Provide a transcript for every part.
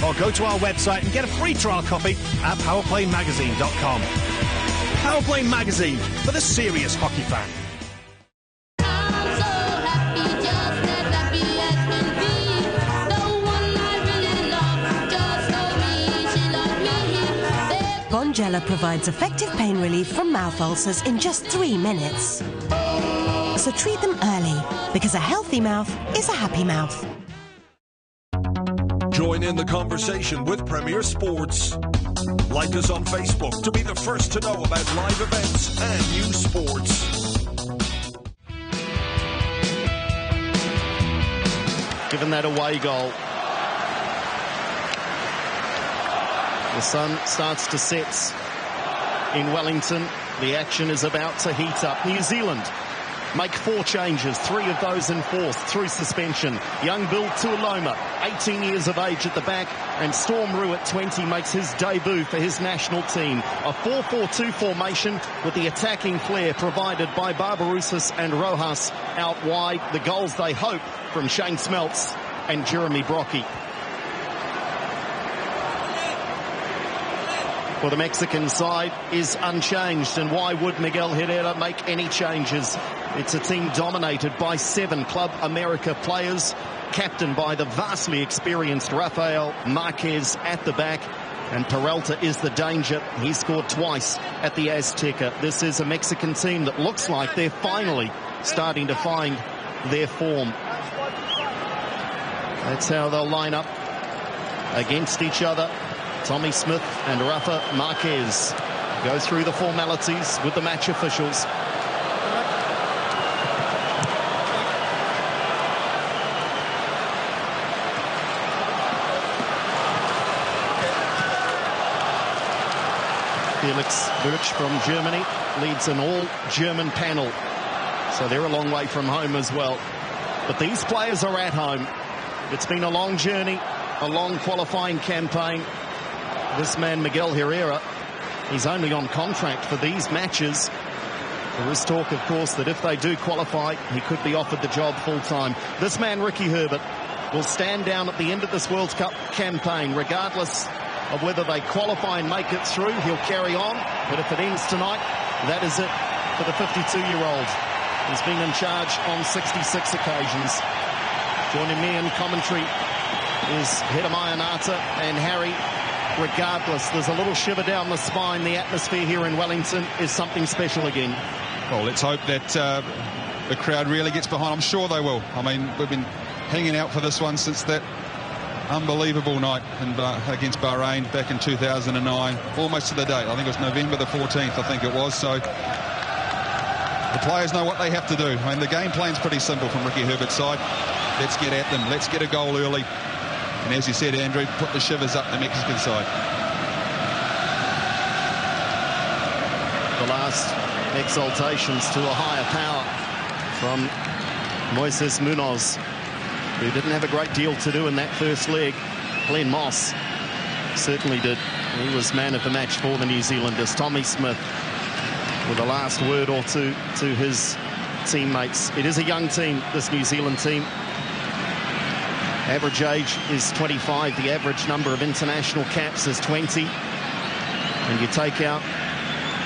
or go to our website and get a free trial copy at powerplaymagazine.com. Powerplay Magazine, for the serious hockey fan. Bonjela provides effective pain relief from mouth ulcers in just 3 minutes. So treat them early, because a healthy mouth is a happy mouth. Join in the conversation with Premier Sports. Like us on Facebook to be the first to know about live events and new sports. Given that away goal, the sun starts to set in Wellington. The action is about to heat up. New Zealand make 4 changes, 3 of those enforced through suspension. Young Bill Tuiloma, 18 years of age at the back, and Storm Rue at 20 makes his debut for his national team. A 4-4-2 formation with the attacking flair provided by Barbarouses and Rojas out wide. The goals they hope from Shane Smeltz and Jeremy Brockie. For the Mexican side is unchanged, and why would Miguel Herrera make any changes? It's a team dominated by 7 Club America players, captained by the vastly experienced Rafael Marquez at the back, and Peralta is the danger. He scored twice at the Azteca. This is a Mexican team that looks like they're finally starting to find their form. That's how they'll line up against each other. Tommy Smith and Rafa Marquez go through the formalities with the match officials. Felix Birch from Germany leads an all-German panel, so they're a long way from home as well. But these players are at home. It's been a long journey, a long qualifying campaign. This man, Miguel Herrera, he's only on contract for these matches. There is talk, of course, that if they do qualify, he could be offered the job full-time. This man, Ricky Herbert, will stand down at the end of this World Cup campaign, regardless of whether they qualify and make it through. He'll carry on, but if it ends tonight, that is it for the 52-year-old. He's been in charge on 66 occasions. Joining me in commentary is Hedemaya Nata and Harry. Regardless, there's a little shiver down the spine. The atmosphere here in Wellington is something special again. Well, let's hope that the crowd really gets behind. I'm sure they will. I mean, we've been hanging out for this one since that unbelievable night against Bahrain back in 2009, almost to the date. I think it was November the 14th, I think it was. So the players know what they have to do. I mean, the game plan's pretty simple from Ricky Herbert's side. Let's get at them. Let's get a goal early. And as you said, Andrew, put the shivers up the Mexican side. The last exaltations to a higher power from Moises Munoz, who didn't have a great deal to do in that first leg. Glenn Moss certainly did. He was man of the match for the New Zealanders. Tommy Smith with a last word or two to his teammates. It is a young team, this New Zealand team. Average age is 25. The average number of international caps is 20. And you take out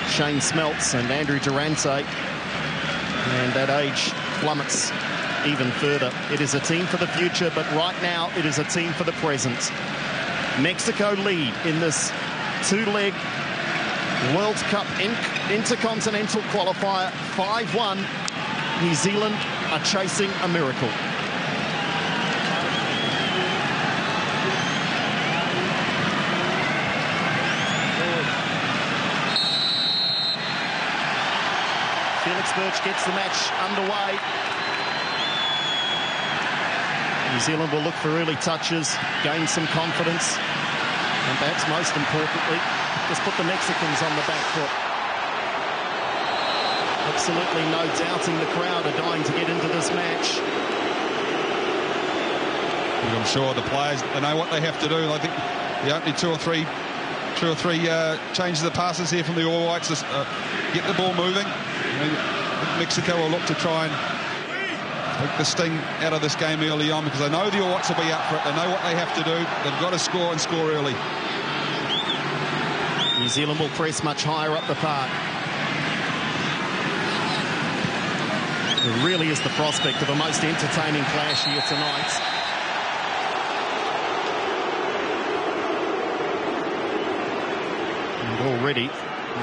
Shane Smeltz and Andrew Durante, and that age plummets even further. It is a team for the future, but right now it is a team for the present. Mexico lead in this 2-leg World Cup Intercontinental Qualifier 5-1. New Zealand are chasing a miracle. Felix Birch gets the match underway. New Zealand will look for early touches, gain some confidence, and perhaps most importantly, just put the Mexicans on the back foot. Absolutely no doubting the crowd are dying to get into this match. I'm sure the players, they know what they have to do. I think the opening two or three changes of passes here from the All Whites to get the ball moving. Mexico will look to try and took the sting out of this game early on, because they know the All Whites will be up for it. They know what they have to do. They've got to score and score early. New Zealand will press much higher up the park. There really is the prospect of a most entertaining clash here tonight. And already,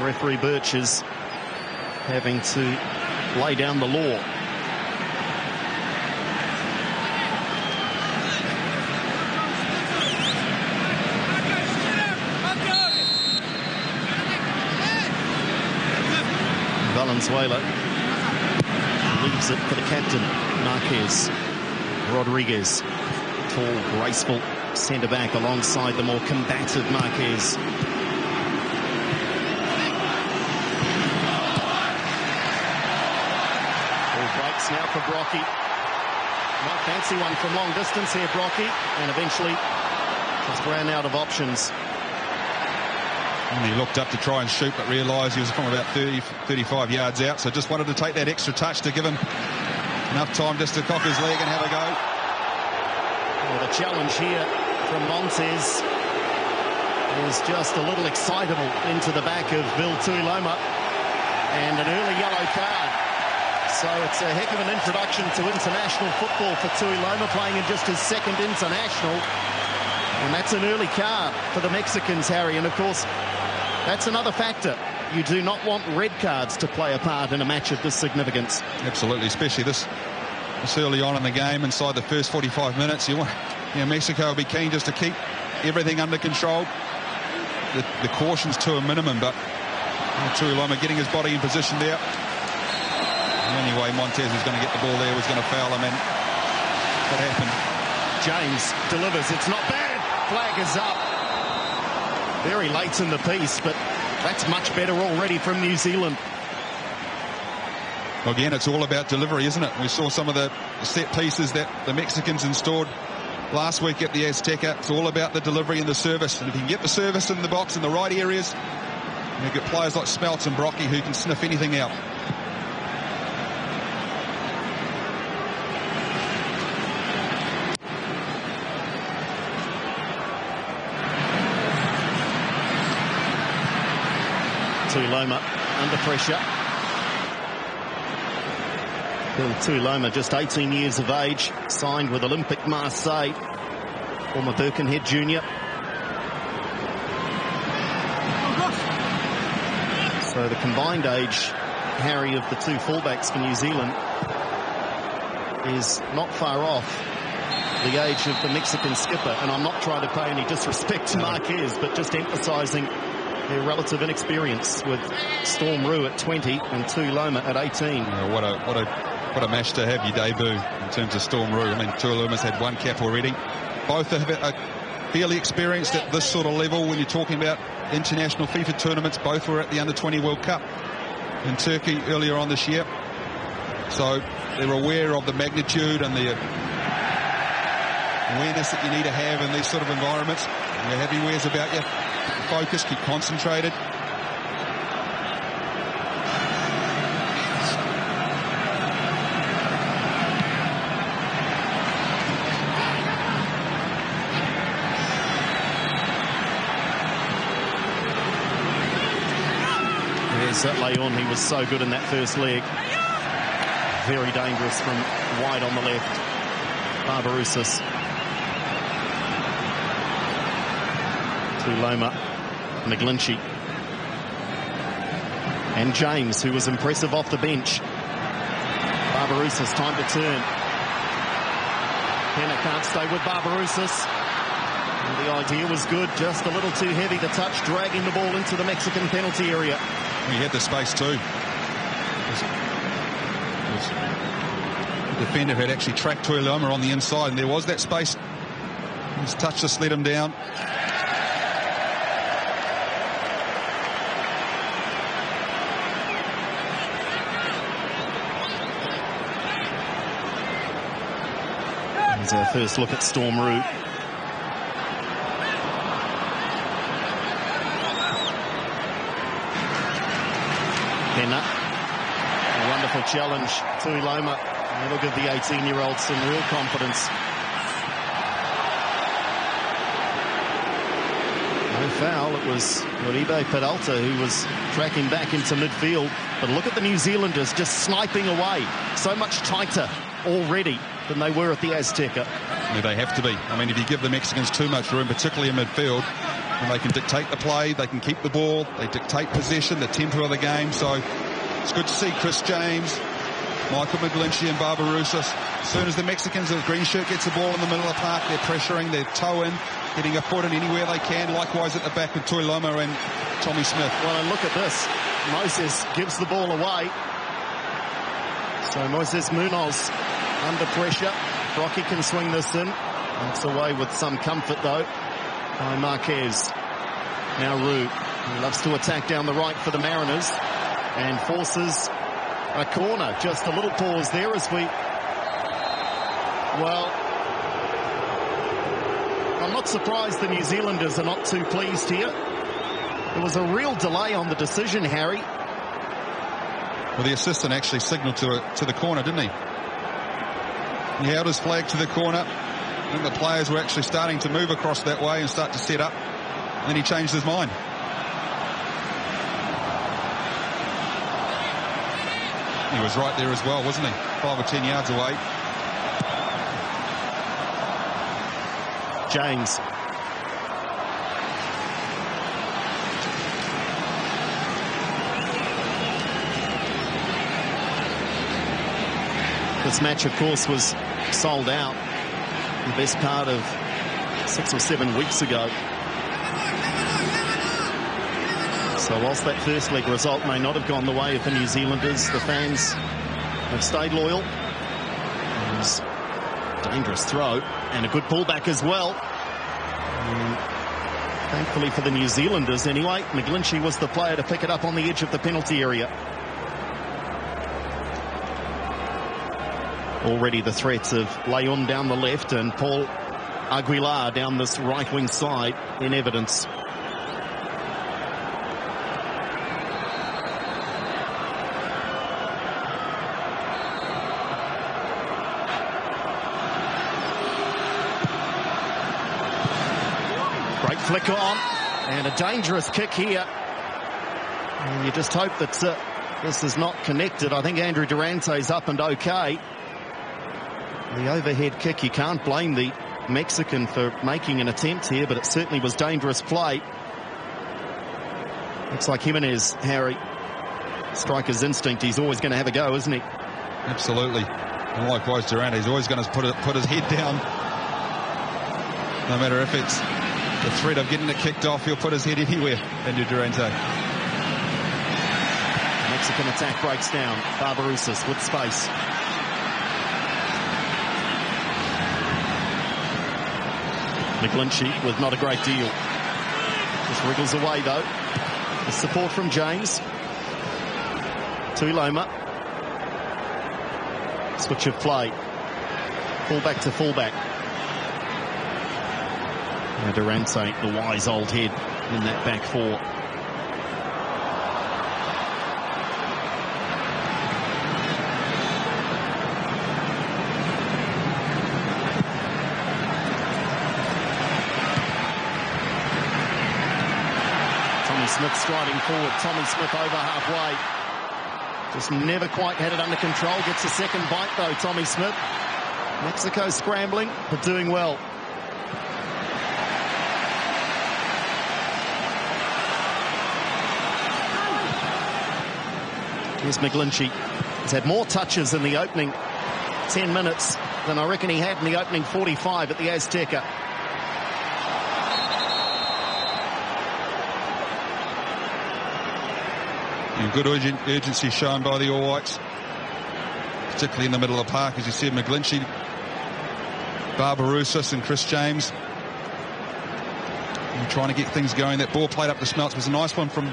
referee Birch is having to lay down the law. Valenzuela leaves it for the captain, Marquez. Rodriguez, tall, graceful centre-back alongside the more combative Marquez. Ball breaks now for Brocky. Might fancy one from long distance here, Brocky, and eventually just ran out of options. And he looked up to try and shoot, but realised he was from about 35 yards out, so just wanted to take that extra touch to give him enough time just to cock his leg and have a go. Well, the challenge here from Montez is just a little excitable into the back of Bill Tuiloma, and an early yellow card. So it's a heck of an introduction to international football for Tuiloma, playing in just his second international. And that's an early card for the Mexicans, Harry. And of course, that's another factor. You do not want red cards to play a part in a match of this significance. Absolutely, especially this early on in the game, inside the first 45 minutes. Mexico will be keen just to keep everything under control. The caution's to a minimum, but Tuiloma getting his body in position there. The only way Montez was going to get the ball there was going to foul him, and what happened? James delivers. It's not bad. Flag is up. Very late in the piece, but that's much better already from New Zealand. Again, it's all about delivery, isn't it? We saw some of the set pieces that the Mexicans installed last week at the Azteca. It's all about the delivery and the service. And if you can get the service in the box in the right areas, you get players like Smeltz and Brocky who can sniff anything out. Tuiloma under pressure. Bill Tuiloma, just 18 years of age, signed with Olympique Marseille, former Birkenhead junior. So the combined age, Harry, of the two fullbacks for New Zealand is not far off the age of the Mexican skipper. And I'm not trying to pay any disrespect to Marquez, but just emphasising their relative inexperience, with Storm Roux at 20 and Tuiloma at 18. Yeah, what a match to have your debut in terms of Storm Roux. I mean, Tuiloma's had one cap already. Both are fairly experienced at this sort of level when you're talking about international FIFA tournaments. Both were at the Under-20 World Cup in Turkey earlier on this year. So they're aware of the magnitude and the awareness that you need to have in these sort of environments. You have your wares about you. Focus, keep concentrated. There's Leon. He was so good in that first leg. Very dangerous from wide on the left. Barbarouses. Tuiloma, McGlinchey, and James, who was impressive off the bench. Barbarouses, time to turn. Penna can't stay with Barbarouses. And the idea was good, just a little too heavy to touch, dragging the ball into the Mexican penalty area. He had the space too. The defender had actually tracked Tuiloma on the inside, and there was that space. His touch just let him down. Here's our first look at Storm Roux. Penna, a wonderful challenge. Tuiloma Look at the 18-year-old, some real confidence. No foul. It was Uribe Peralta who was tracking back into midfield. But look at the New Zealanders just sniping away. So much tighter already than they were at the Azteca. Yeah, they have to be. I mean, if you give the Mexicans too much room, particularly in midfield, and they can dictate the play, they can keep the ball, they dictate possession, the tempo of the game. So it's good to see Chris James, Michael McGlinchey and Barbarouses. As soon as the Mexicans, the green shirt gets the ball in the middle of the park, they're pressuring, they're toe in, getting a foot in anywhere they can. Likewise at the back with Tuiloma and Tommy Smith. Well, and look at this. Moses gives the ball away. So Moises Munoz under pressure. Rocky can swing this in. It's away with some comfort, though, by Marquez. Now Roux. He loves to attack down the right for the Mariners and forces a corner. Just a little pause there as we... Well, I'm not surprised the New Zealanders are not too pleased here. There was a real delay on the decision, Harry. Well, the assistant actually signalled to the corner, didn't he? He held his flag to the corner. I think the players were actually starting to move across that way and start to set up. And then he changed his mind. He was right there as well, wasn't he? 5 or 10 yards away. James. This match, of course, was sold out the best part of 6 or 7 weeks ago. So whilst that first leg result may not have gone the way of the New Zealanders, the fans have stayed loyal. It was a dangerous throw and a good pullback as well. And thankfully for the New Zealanders anyway, McGlinchey was the player to pick it up on the edge of the penalty area. Already the threats of Leon down the left and Paul Aguilar down this right wing side in evidence. Great flick on and a dangerous kick here. And you just hope that this is not connected. I think Andrew Durante's up and okay. The overhead kick, you can't blame the Mexican for making an attempt here, but it certainly was dangerous play. Looks like Jimenez, Harry, striker's instinct. He's always going to have a go, isn't he? Absolutely. And likewise, Durante, he's always going to put his head down. No matter if it's the threat of getting it kicked off, he'll put his head anywhere. Andrew Durante. Mexican attack breaks down. Barbarouses with space. McGlinchey with not a great deal. Just wriggles away though. The support from James. Tuiloma. Switch of play. Fullback to fullback. Now Durante, the wise old head in that back four. Smith striding forward. Tommy Smith over halfway. Just never quite had it under control. Gets a second bite though, Tommy Smith. Mexico scrambling, but doing well. Here's McGlinchey. He's had more touches in the opening 10 minutes than I reckon he had in the opening 45 at the Azteca. And good urgency shown by the All Whites, particularly in the middle of the park, as you said. McGlinchey, Barbarouses and Chris James trying to get things going. That ball played up the Smelts was a nice one from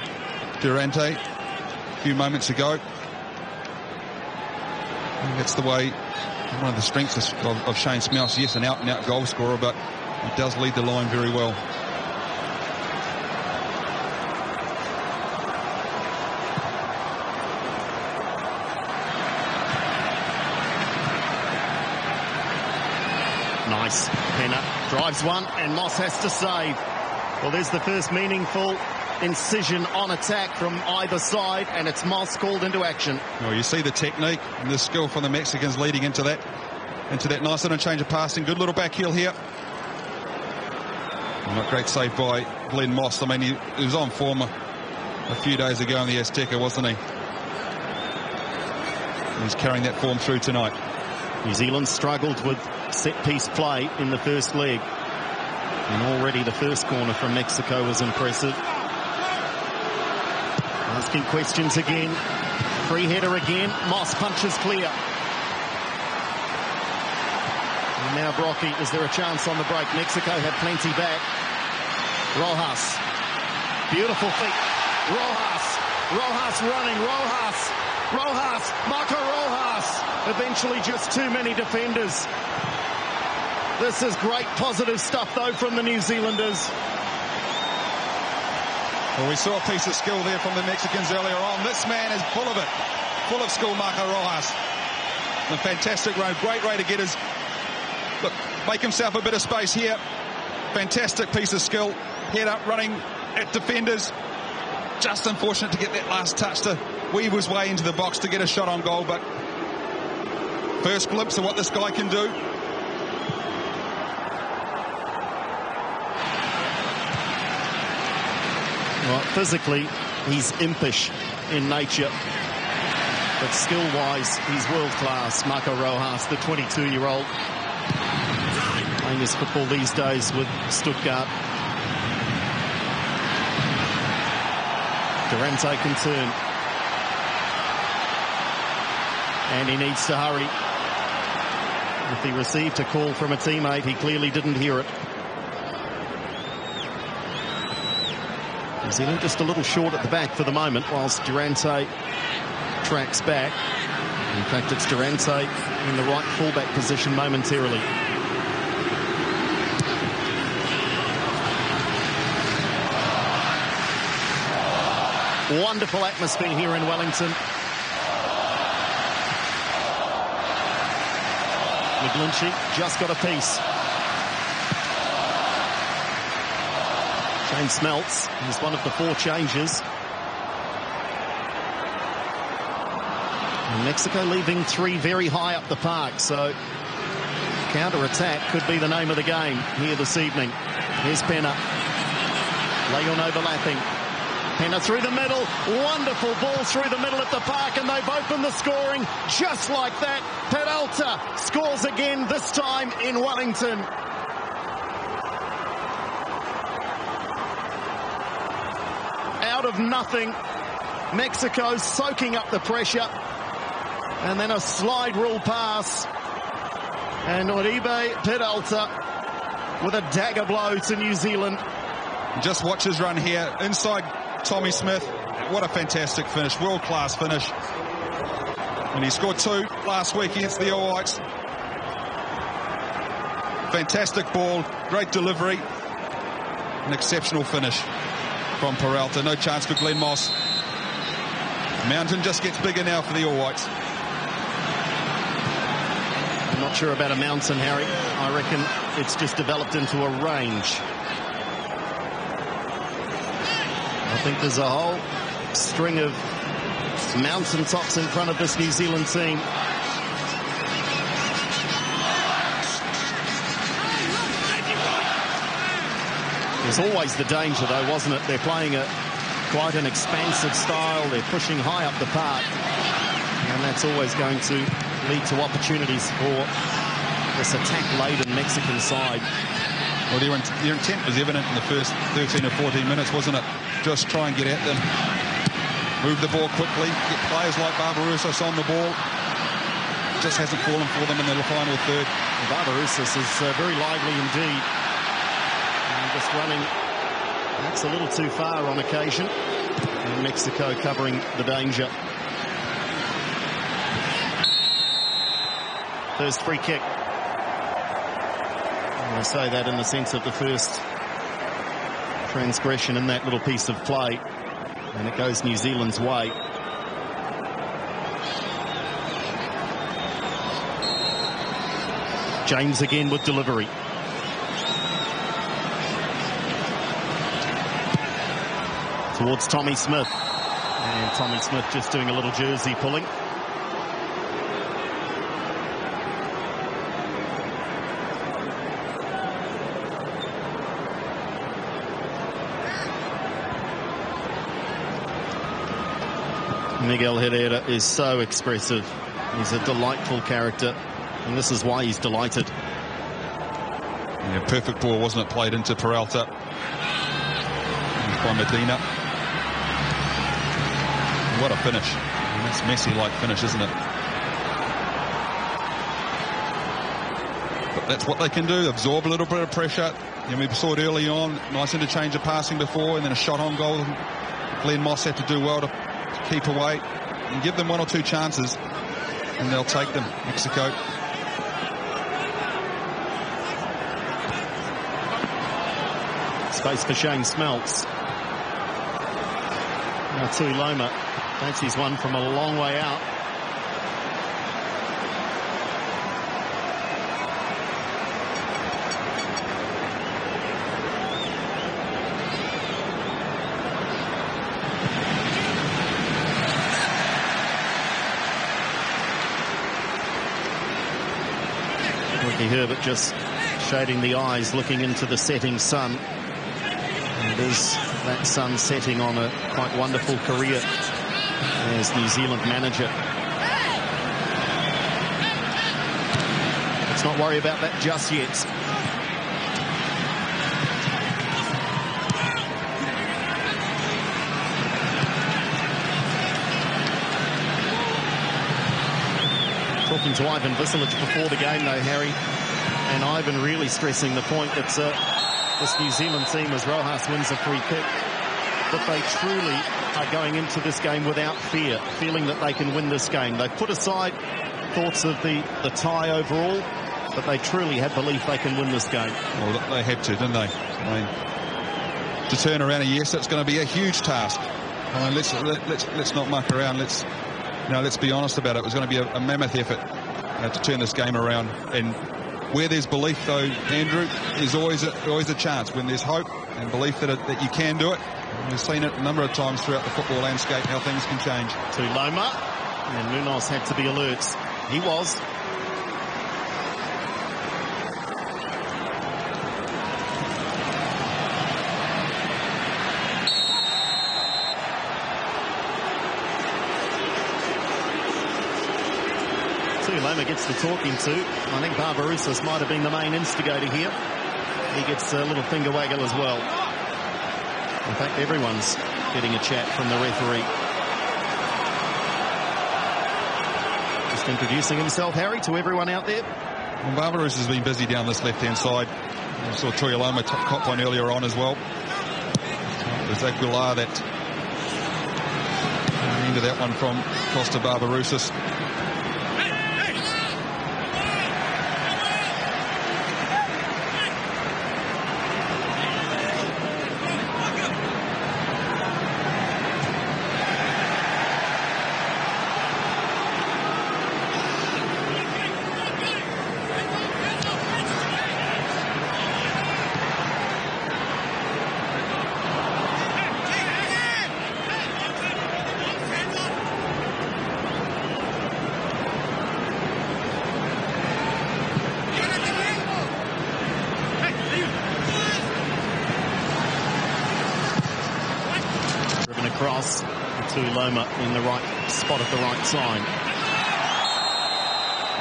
Durante a few moments ago. And that's the way, one of the strengths of Shane Smelts. Yes, an out-and-out goal scorer, but he does lead the line very well. Drives one, and Moss has to save. Well, there's the first meaningful incision on attack from either side, and it's Moss called into action. Well, you see the technique and the skill from the Mexicans leading into that nice little change of passing. Good little back heel here. Not great save by Glenn Moss. I mean, he was on form a few days ago in the Azteca, wasn't he? He's carrying that form through tonight. New Zealand struggled with set-piece play in the first leg. And already the first corner from Mexico was impressive. Asking questions again. Free header again. Moss punches clear. And now Brocky, is there a chance on the break? Mexico had plenty back. Rojas. Beautiful feet. Rojas running. Rojas. Marco Rojas. Eventually just too many defenders. This is great positive stuff, though, from the New Zealanders. Well, we saw a piece of skill there from the Mexicans earlier on. This man is full of it. Full of skill, Marco Rojas. A fantastic run. Great way to get his... Look, make himself a bit of space here. Fantastic piece of skill. Head up, running at defenders. Just unfortunate to get that last touch to weave his way into the box to get a shot on goal, but first glimpse of what this guy can do. Well, physically, he's impish in nature. But skill-wise, he's world-class. Marco Rojas, the 22-year-old. Playing his football these days with Stuttgart. Durante can turn. And he needs to hurry. If he received a call from a teammate, he clearly didn't hear it. New Zealand just a little short at the back for the moment, whilst Durante tracks back. In fact, it's Durante in the right fullback position momentarily. Wonderful atmosphere here in Wellington. McGlinchey just got a piece. James Smeltz is one of the 4 changes. And Mexico leaving 3 very high up the park, so counter-attack could be the name of the game here this evening. Here's Pena. Leon overlapping. Pena through the middle. Wonderful ball through the middle at the park, and they've opened the scoring just like that. Peralta scores again, this time in Wellington. Out of nothing, Mexico soaking up the pressure, and then a slide rule pass, and Oribe Peralta with a dagger blow to New Zealand. Just watch his run here inside Tommy Smith. What a fantastic finish, world-class finish. And he scored 2 last week against the All Whites. Fantastic ball, great delivery, an exceptional finish from Peralta. No chance for Glenn Moss. Mountain just gets bigger now for the All Whites. I'm not sure about a mountain, Harry. I reckon it's just developed into a range. I think there's a whole string of mountaintops in front of this New Zealand team. There's always the danger, though, wasn't it? They're playing quite an expansive style. They're pushing high up the park. And that's always going to lead to opportunities for this attack-laden Mexican side. Well, their intent was evident in the first 13 or 14 minutes, wasn't it? Just try and get at them. Move the ball quickly. Get players like Barbarouses on the ball. Just hasn't fallen for them in the final third. Barbarouses is very lively indeed. And just running. That's a little too far on occasion. And Mexico covering the danger. First free kick. I say that in the sense of the first transgression in that little piece of play, and it goes New Zealand's way. James again with delivery. towards Tommy Smith. And Tommy Smith just doing a little jersey pulling. Miguel Herrera is so expressive. He's a delightful character, and this is why he's delighted. Yeah, perfect ball, wasn't it? Played into Peralta. By Medina. What a finish. That's Messi-like finish, isn't it? But that's what they can do, absorb a little bit of pressure. And we saw it early on, nice interchange of passing before, and then a shot on goal. Glenn Moss had to do well to keep away and give them one or two chances, and they'll take them. Mexico. Space for Shane Smeltz. Now Tui Loma fancies one from a long way out. Ricky Herbert just shading the eyes, looking into the setting sun. And it is that sun setting on a quite wonderful career as New Zealand manager. Let's not worry about that just yet. Talking to Ivan Visolic before the game, though, Harry, and Ivan really stressing the point that this New Zealand team, as Rojas wins a free kick, that they truly are going into this game without fear, feeling that they can win this game. They've put aside thoughts of the tie overall, but they truly have belief they can win this game. Well, they had to, didn't they? To turn around, yes, it's going to be a huge task. I mean, let's not muck around. Let's be honest about it. It was going to be a mammoth effort to turn this game around. And where there's belief, though, Andrew, there's always a chance. When there's hope and belief that you can do it. We've seen it a number of times throughout the football landscape, how things can change. To Loma, and Munoz had to be alert. He was. Loma gets the talking to. I think Barbarouses might have been the main instigator here. He gets a little finger waggle as well. In fact, everyone's getting a chat from the referee. Just introducing himself, Harry, to everyone out there. Well, Barbarouses has been busy down this left-hand side. We saw Tuiloma cop one earlier on as well. There's Aguilar that into that one from Costa Barbarouses. Across to Loma in the right spot at the right time.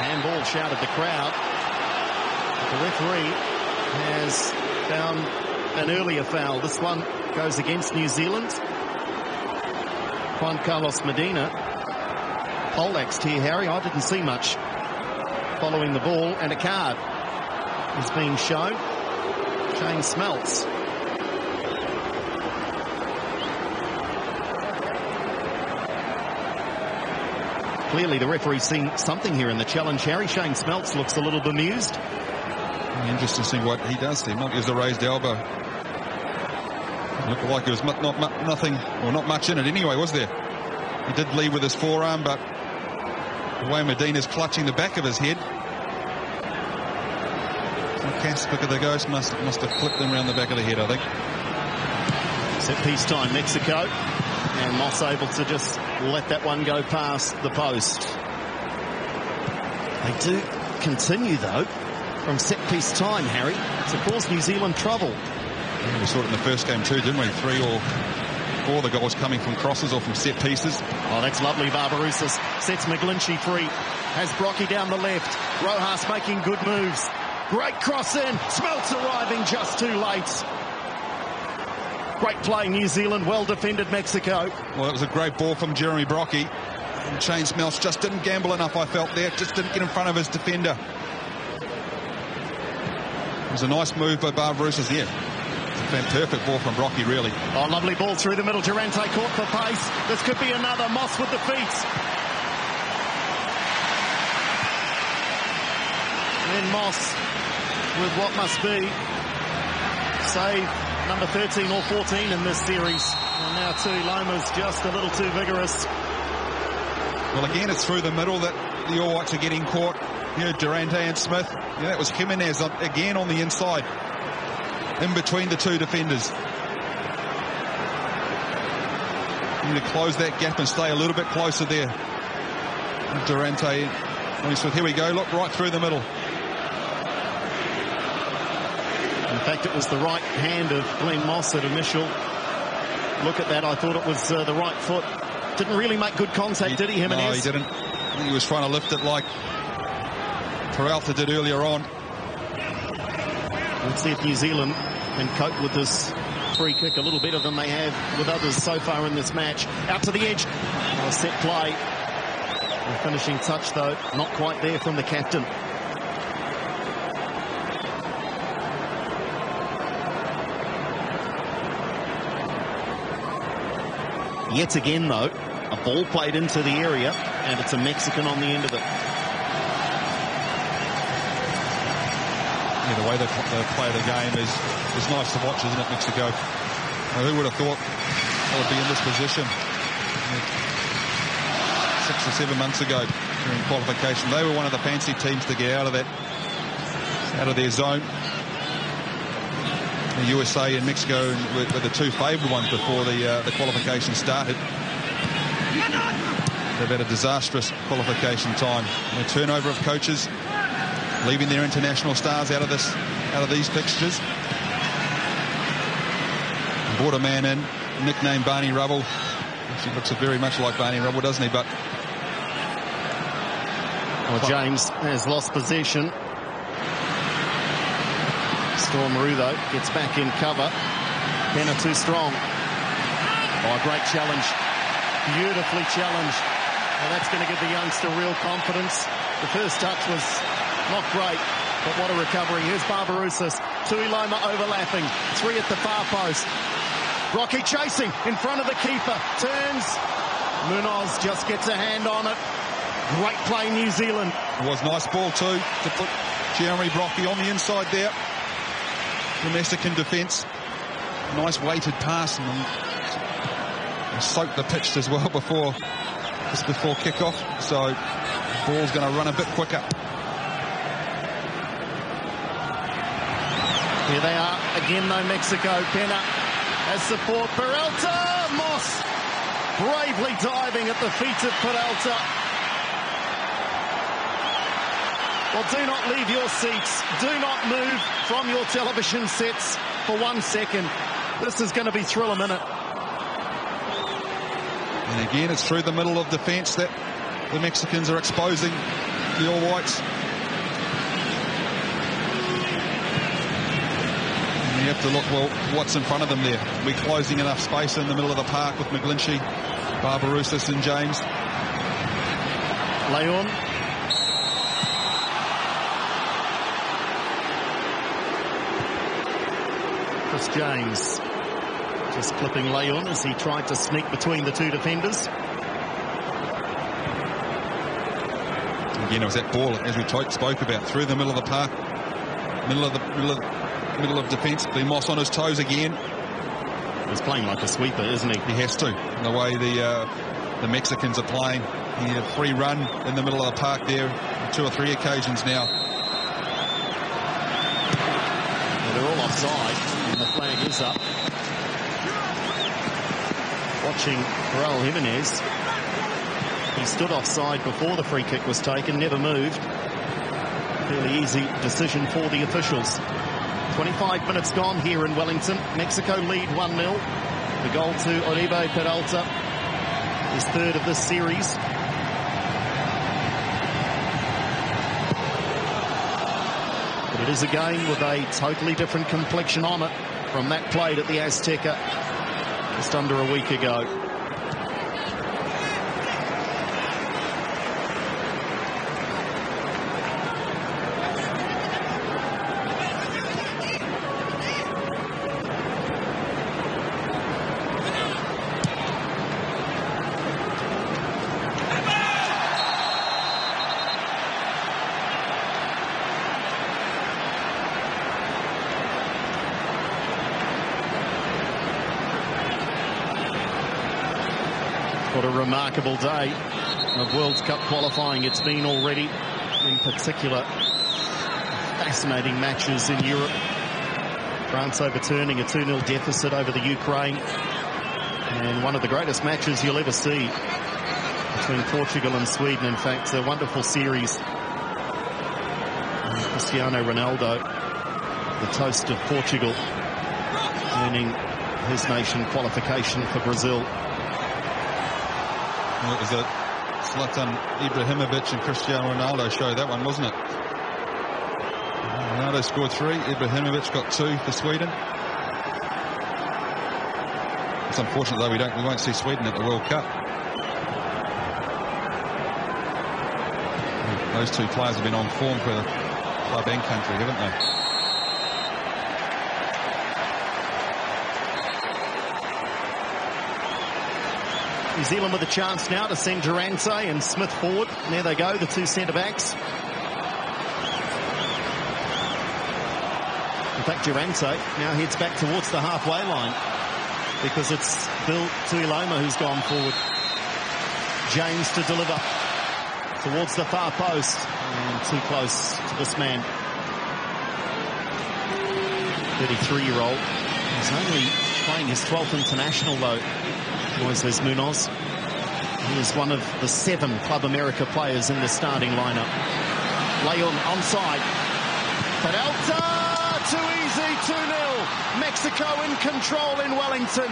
Handball shouted the crowd. But the referee has found an earlier foul. This one goes against New Zealand. Juan Carlos Medina poleaxed here, Harry. I didn't see much following the ball, and a card is being shown. Shane Smeltz. Clearly the referee's seen something here in the challenge, Harry. Shane Smeltz looks a little bemused. Interesting to see what he does there. It was a raised elbow. It looked like there was not much in it anyway, was there? He did lead with his forearm, but the way Medina's clutching the back of his head, Casper the Ghost must have flipped him around the back of the head, I think. Set piece time, Mexico. And Moss able to just let that one go past the post. They do continue, though, from set piece time, Harry, to cause New Zealand trouble. Yeah, we saw it in the first game too, didn't we? 3 or 4 of the goals coming from crosses or from set pieces. Oh, that's lovely. Barbarouses sets McGlinchey free. Has Brocky down the left. Rojas making good moves. Great cross in. Smelts arriving just too late. Great play, New Zealand. Well defended, Mexico. Well, it was a great ball from Jeremy Brocky. And Shane Smelts just didn't gamble enough, I felt there. Just didn't get in front of his defender. It was a nice move by Barbarouses here. Perfect ball from Brocky, really. Oh, lovely ball through the middle. Durante caught for pace. This could be another. Moss with the feet. And Moss with what must be save number 13 or 14 in this series. And now Loma's just a little too vigorous. Well, again, it's through the middle that the All Whites are getting caught. You know, Durante and Smith. Yeah, that was Jimenez again on the inside, in between the two defenders. You need to close that gap and stay a little bit closer there. Durante and Smith. Here we go. Look, right through the middle. In fact, it was the right hand of Glenn Moss at initial look at that. I thought it was the right foot. Didn't really make good contact, did he, Jimenez? No, he didn't. I think he was trying to lift it like Peralta did earlier on. Let's see if New Zealand can cope with this free kick a little better than they have with others so far in this match. Out to the edge. Oh, a set play. The finishing touch, though, not quite there from the captain. Yet again, though, a ball played into the area, and it's a Mexican on the end of it. Yeah, the way they play the game is nice to watch, isn't it, Mexico? Now, who would have thought they would be in this position 6 or 7 months ago during qualification? They were one of the fancy teams to get out of their zone. The USA and Mexico were the two favoured ones before the qualification started. They've had a disastrous qualification time. A turnover of coaches, leaving their international stars out of these fixtures. Brought a man in, nicknamed Barney Rubble. He looks very much like Barney Rubble, doesn't he? But well, James has lost possession. Stormaroo, though, gets back in cover. Penna too strong. Oh, great challenge. Beautifully challenged. Well, that's going to give the youngster real confidence. The first touch was not great, but what a recovery. Here's Barbarouses. Tuiloma overlapping. 3 at the far post. Rocky chasing in front of the keeper. Turns. Munoz just gets a hand on it. Great play, New Zealand. It was nice ball, too, to put Jeremy Brocky on the inside there. The Mexican defence. Nice weighted pass and soaked the pitch as well before kickoff. So the ball's going to run a bit quicker. Here they are again, though, Mexico. Penna has support. Peralta. Moss bravely diving at the feet of Peralta. Well, do not leave your seats. Do not move from your television sets for 1 second. This is going to be thrill a minute. And again, it's through the middle of defence that the Mexicans are exposing the All Whites. And you have to look, well, what's in front of them there? We're closing enough space in the middle of the park with McGlinchey, Barbarouses and James. Leon. Chris James just clipping Leon as he tried to sneak between the two defenders. Again, it was that ball, as we spoke about, through the middle of the park, middle of defence. The Moss on his toes again. He's playing like a sweeper, isn't he? He has to. The way the Mexicans are playing, he had a free run in the middle of the park there, on 2 or 3 occasions now. Well, they're all offside, and the flag is up. watching Raul Jimenez. He stood offside before the free kick was taken, never moved. Fairly easy decision for the officials. 25 minutes gone here in Wellington. Mexico lead 1-0. The goal to Oribe Peralta, his third of this series. But it is a game with a totally different complexion on it from that played at the Azteca just under a week ago. What a remarkable day of World Cup qualifying it's been already. In particular, fascinating matches in Europe. France overturning a 2-0 deficit over the Ukraine. And one of the greatest matches you'll ever see between Portugal and Sweden. In fact, a wonderful series. And Cristiano Ronaldo, the toast of Portugal, earning his nation qualification for Brazil. It was a Zlatan Ibrahimovic and Cristiano Ronaldo show, that one, wasn't it? Ronaldo scored 3, Ibrahimovic got 2 for Sweden. It's unfortunate though we won't see Sweden at the World Cup. Those two players have been on form for the club and country, haven't they? New Zealand with a chance now to send Durante and Smith forward. And there they go, the two centre-backs. In fact, Durante now heads back towards the halfway line because it's Bill Tuiloma who's gone forward. James to deliver towards the far post. And too close to this man. 33-year-old. He's only playing his 12th international, though. Moises Munoz. He is one of the 7 Club America players in the starting lineup. Leon onside. Peralta, too easy, 2-0. Mexico in control in Wellington.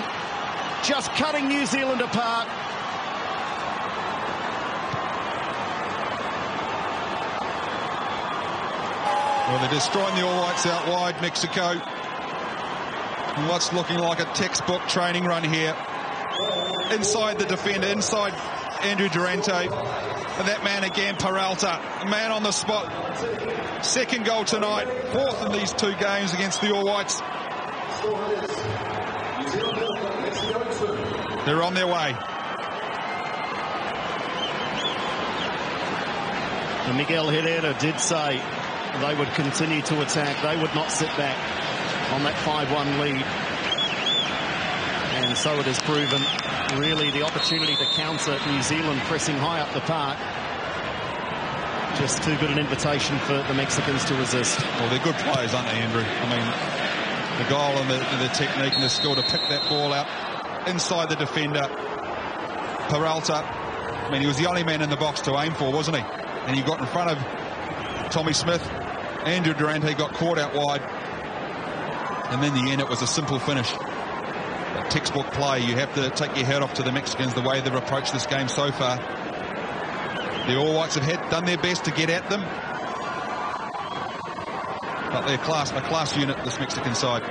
Just cutting New Zealand apart. Well, they're destroying the All Whites out wide, Mexico. And what's looking like a textbook training run here. Inside the defender, inside Andrew Durante. And that man again, Peralta, man on the spot. Second goal tonight, 4th in these 2 games against the All Whites. They're on their way. And Miguel Herrera did say they would continue to attack. They would not sit back on that 5-1 lead. And so it has proven. Really the opportunity to counter New Zealand pressing high up the park. Just too good an invitation for the Mexicans to resist. Well, they're good players, aren't they, Andrew? I mean, the goal and the technique and the skill to pick that ball out inside the defender. Peralta, I mean, he was the only man in the box to aim for, wasn't he? And he got in front of Tommy Smith. Andrew Durante got caught out wide. And in the end, it was a simple finish. A textbook play. You have to take your hat off to the Mexicans, the way they've approached this game so far. The All Whites have done their best to get at them. But they're a class unit, this Mexican side.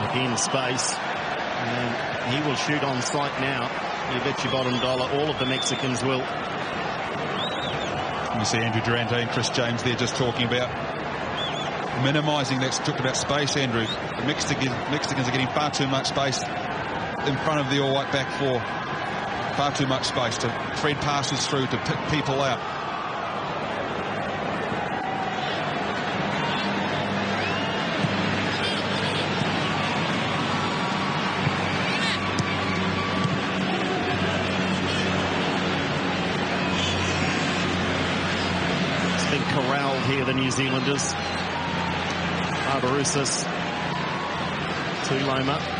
In space, and he will shoot on sight now. You bet your bottom dollar all of the Mexicans will. You see Andrew Durante and Chris James there just talking about minimising that, talking about space, Andrew. The Mexicans are getting far too much space in front of the All White back 4. Far too much space to thread passes through to pick people out. It's been corralled here, the New Zealanders. Barbarouses to Loma.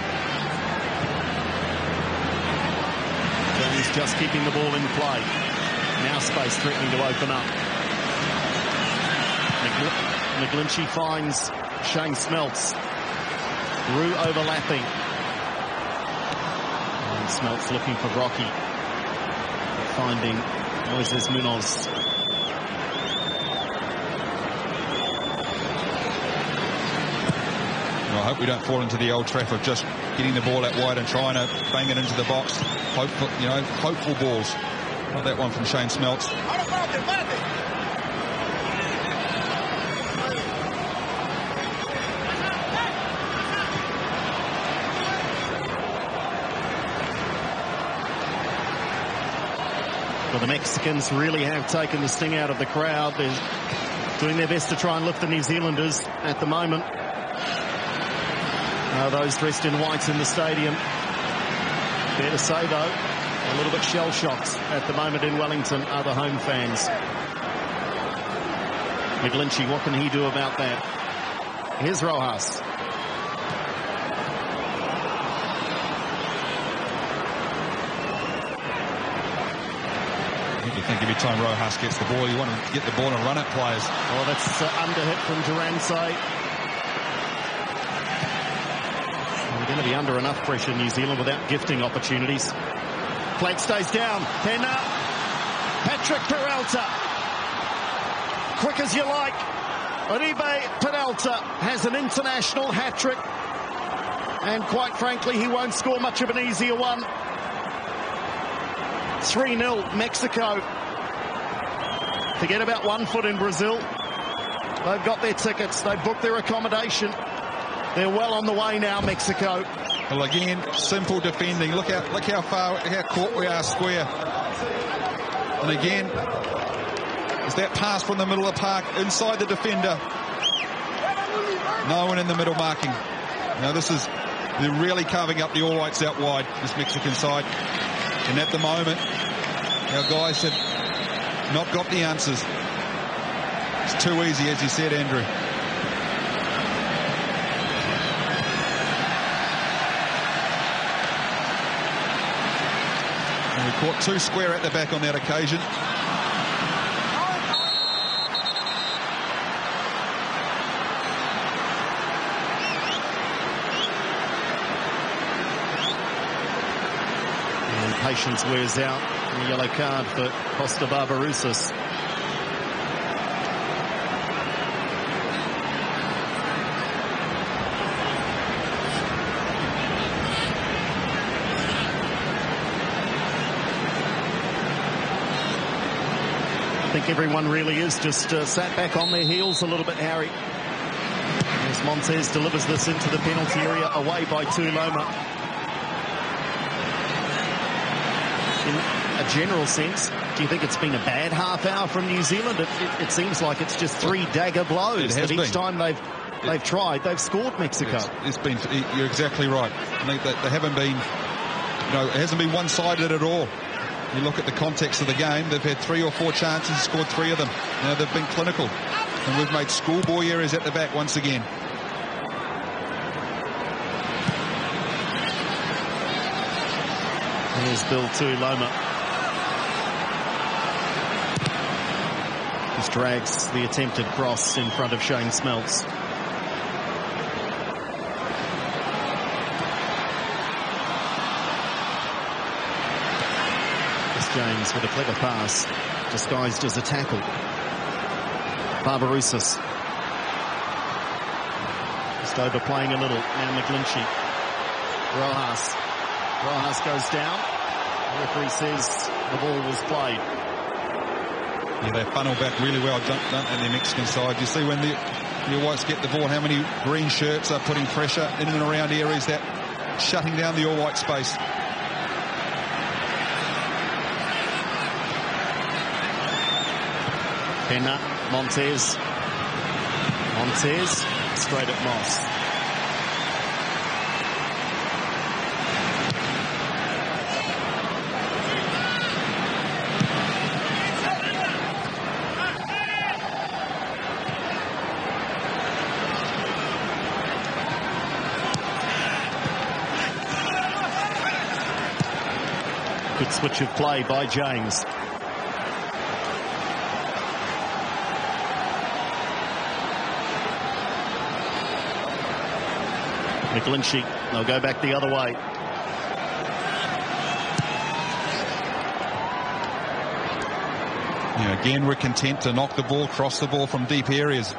Jones just keeping the ball in play. Now space threatening to open up. McGlinchey finds Shane Smeltz. Rue overlapping. And Smeltz looking for Rocky. Finding Moises Munoz. I hope we don't fall into the old trap of just getting the ball out wide and trying to bang it into the box. Hopeful, you know, hopeful balls. Not that one from Shane Smeltz. Well, the Mexicans really have taken the sting out of the crowd. They're doing their best to try and lift the New Zealanders at the moment. Those dressed in white in the stadium. Fair to say, though, a little bit shell-shocked at the moment in Wellington are the home fans. McGlinchey, what can he do about that? Here's Rojas. You think every time Rojas gets the ball, you want to get the ball and run at players. Oh, that's under-hit from Durance. We're going to be under enough pressure, New Zealand, without gifting opportunities. Flag stays down. Pena. Patrick Peralta. Quick as you like. Oribe Peralta has an international hat-trick. And quite frankly, he won't score much of an easier one. 3-0 Mexico. Forget about 1 foot in Brazil. They've got their tickets. They've booked their accommodation. They're well on the way now, Mexico. Well, again, simple defending. Look how far, how caught we are square. And again, is that pass from the middle of the park inside the defender. No one in the middle marking. Now they're really carving up the All Whites out wide, this Mexican side. And at the moment, our guys have not got the answers. It's too easy, as you said, Andrew. And we caught 2 square at the back on that occasion. And patience wears out. A yellow card for Costa Barbarouses. I think everyone really is just sat back on their heels a little bit, Harry. As Montez delivers this into the penalty area, away by Tuloma. In a general sense, do you think it's been a bad half hour from New Zealand? It seems like it's just 3 dagger blows that each time they've tried, they've scored Mexico. It's been, you're exactly right. I think that they haven't been, it hasn't been one-sided at all. You look at the context of the game, they've had 3 or 4 chances, scored 3 of them. Now they've been clinical. And we've made schoolboy errors at the back once again. And there's Bill Tuloma. Just drags the attempted cross in front of Shane Smeltz. James with a clever pass, disguised as a tackle. Barbarouses. Just overplaying a little. Now McGlinchey. Rojas. Rojas goes down. The referee says the ball was played. Yeah, they funnel back really well, don't they, the Mexican side. You see when the Whites get the ball, how many green shirts are putting pressure in and around areas that shutting down the All White space. Pena, Montez, straight at Moss. Good switch of play by James. McGlinchey, they'll go back the other way. Yeah, again, we're content to knock the ball, cross the ball from deep areas.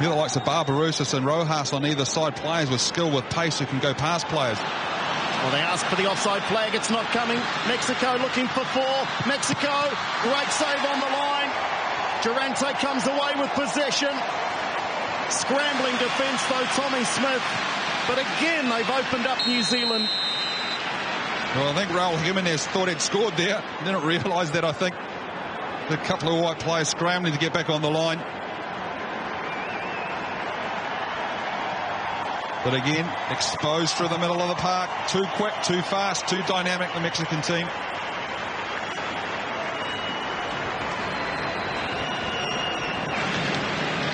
The likes of Barbarouses and Rojas on either side, players with skill, with pace, who can go past players. Well, they ask for the offside flag. It's not coming. Mexico looking for 4. Mexico, great save on the line. Durante comes away with possession. Scrambling defence, though, Tommy Smith. But again, they've opened up New Zealand. Well, I think Raul Jimenez thought he'd scored there. Didn't realise that, I think. The couple of white players scrambling to get back on the line. But again, exposed through the middle of the park. Too quick, too fast, too dynamic, the Mexican team.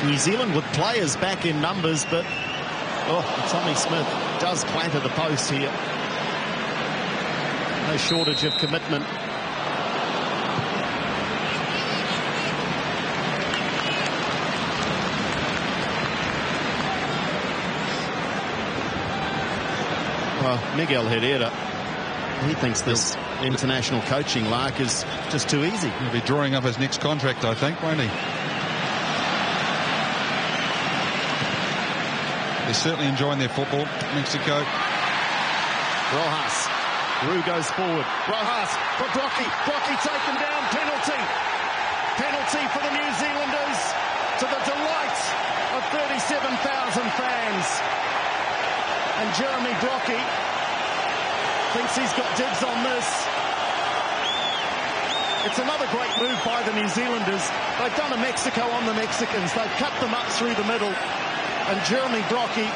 New Zealand with players back in numbers, but Tommy Smith does planter the post here. No shortage of commitment. Well, Miguel Herrera, he thinks this international coaching lark is just too easy. He'll be drawing up his next contract, I think, won't he? They're certainly enjoying their football, Mexico. Rojas. Rue goes forward. Rojas for Brocky. Brocky taken down. Penalty. Penalty for the New Zealanders, to the delight of 37,000 fans. And Jeremy Brocky thinks he's got dibs on this. It's another great move by the New Zealanders. They've done a Mexico on the Mexicans. They've cut them up through the middle. And Jeremy Brocky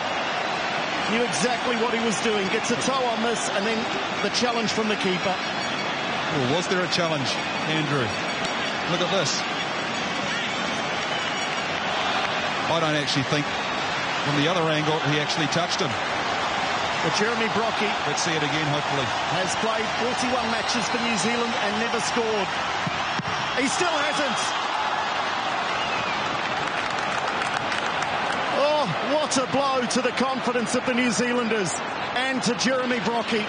knew exactly what he was doing. Gets a toe on this, and then the challenge from the keeper. Well, was there a challenge, Andrew? Look at this. I don't actually think from the other angle he actually touched him. But Jeremy Brocky, let's see it again, hopefully, has played 41 matches for New Zealand and never scored. He still hasn't. Oh, what a blow to the confidence of the New Zealanders and to Jeremy Brocky.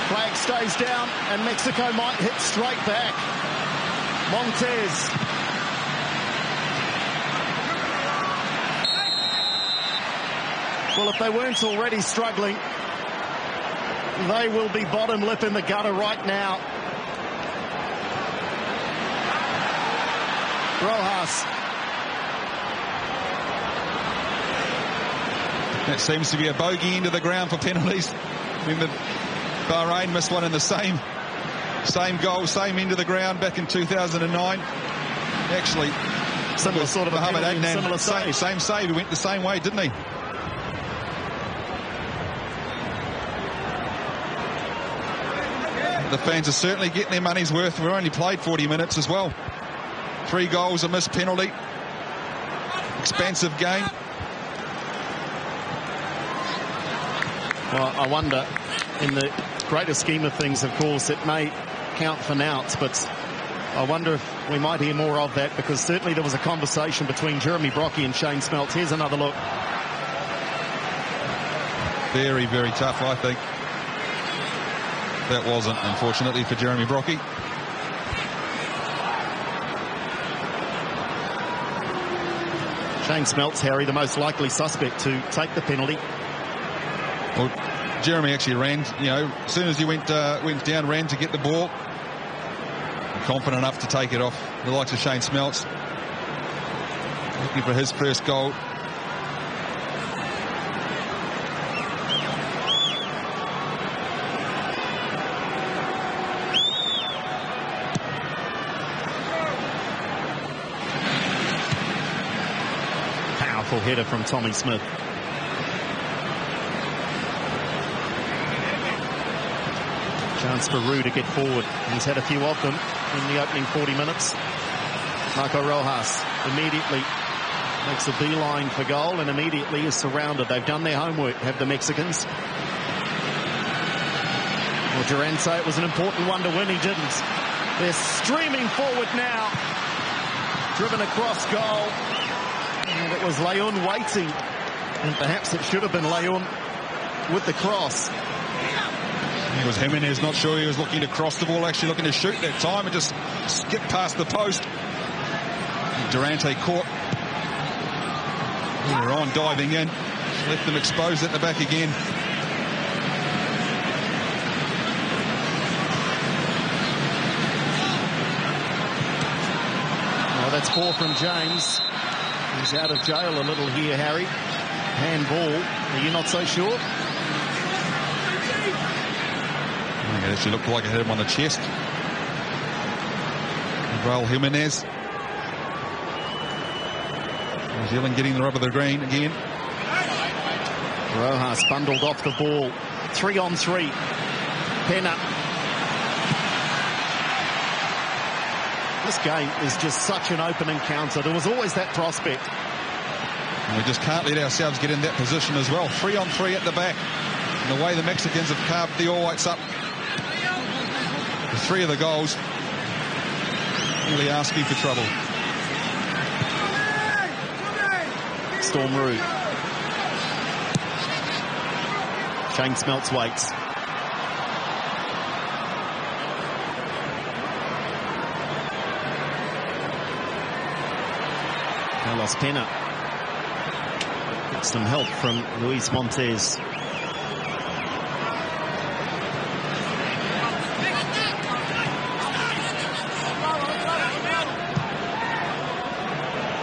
Flag stays down and Mexico might hit straight back. Montez. Well, if they weren't already struggling, they will be bottom lip in the gutter right now. Rojas. That seems to be a bogey into the ground for penalties. Remember, Bahrain missed one in the same goal, same end of the ground back in 2009. Actually, similar sort of Mohamed Adnan, similar save. Same save. He went the same way, didn't he? The fans are certainly getting their money's worth. We've only played 40 minutes as well. 3 goals, a missed penalty. Expansive game. Well, I wonder, in the greater scheme of things, of course, it may count for noughts, but I wonder if we might hear more of that, because certainly there was a conversation between Jeremy Brocky and Shane Smeltz. Here's another look. Very, very tough, I think. That wasn't, unfortunately, for Jeremy Brocky. Shane Smeltz, Harry, the most likely suspect to take the penalty. Well, Jeremy actually ran, as soon as he went down, ran to get the ball. Confident enough to take it off the likes of Shane Smeltz. Looking for his first goal. Wonderful header from Tommy Smith. Chance for Roux to get forward. He's had a few of them in the opening 40 minutes. Marco Rojas immediately makes a beeline for goal and immediately is surrounded. They've done their homework, have the Mexicans. Well, Durante, it was an important one to win. He didn't. They're streaming forward now. Driven across goal. And it was Leon waiting. And perhaps it should have been Leon with the cross. It was Jimenez, not sure he was looking to cross the ball, actually looking to shoot that time and just skip past the post. Durante caught. They were on, diving in. Left them exposed at the back again. Well, that's 4 from James. He's out of jail a little here, Harry. Handball. Are you not so sure? It actually looked like it hit him on the chest. Raul Jimenez. New Zealand getting the rub of the green again. Rojas bundled off the ball. 3-on-3. Pena. This game is just such an open encounter. There was always that prospect. And we just can't let ourselves get in that position as well. 3-on-3 at the back. And the way the Mexicans have carved the All Whites up. 3 of the goals really asking for trouble. Storm Roux. Shane Smeltz waits. Carlos Pena. Gets some help from Luis Montes.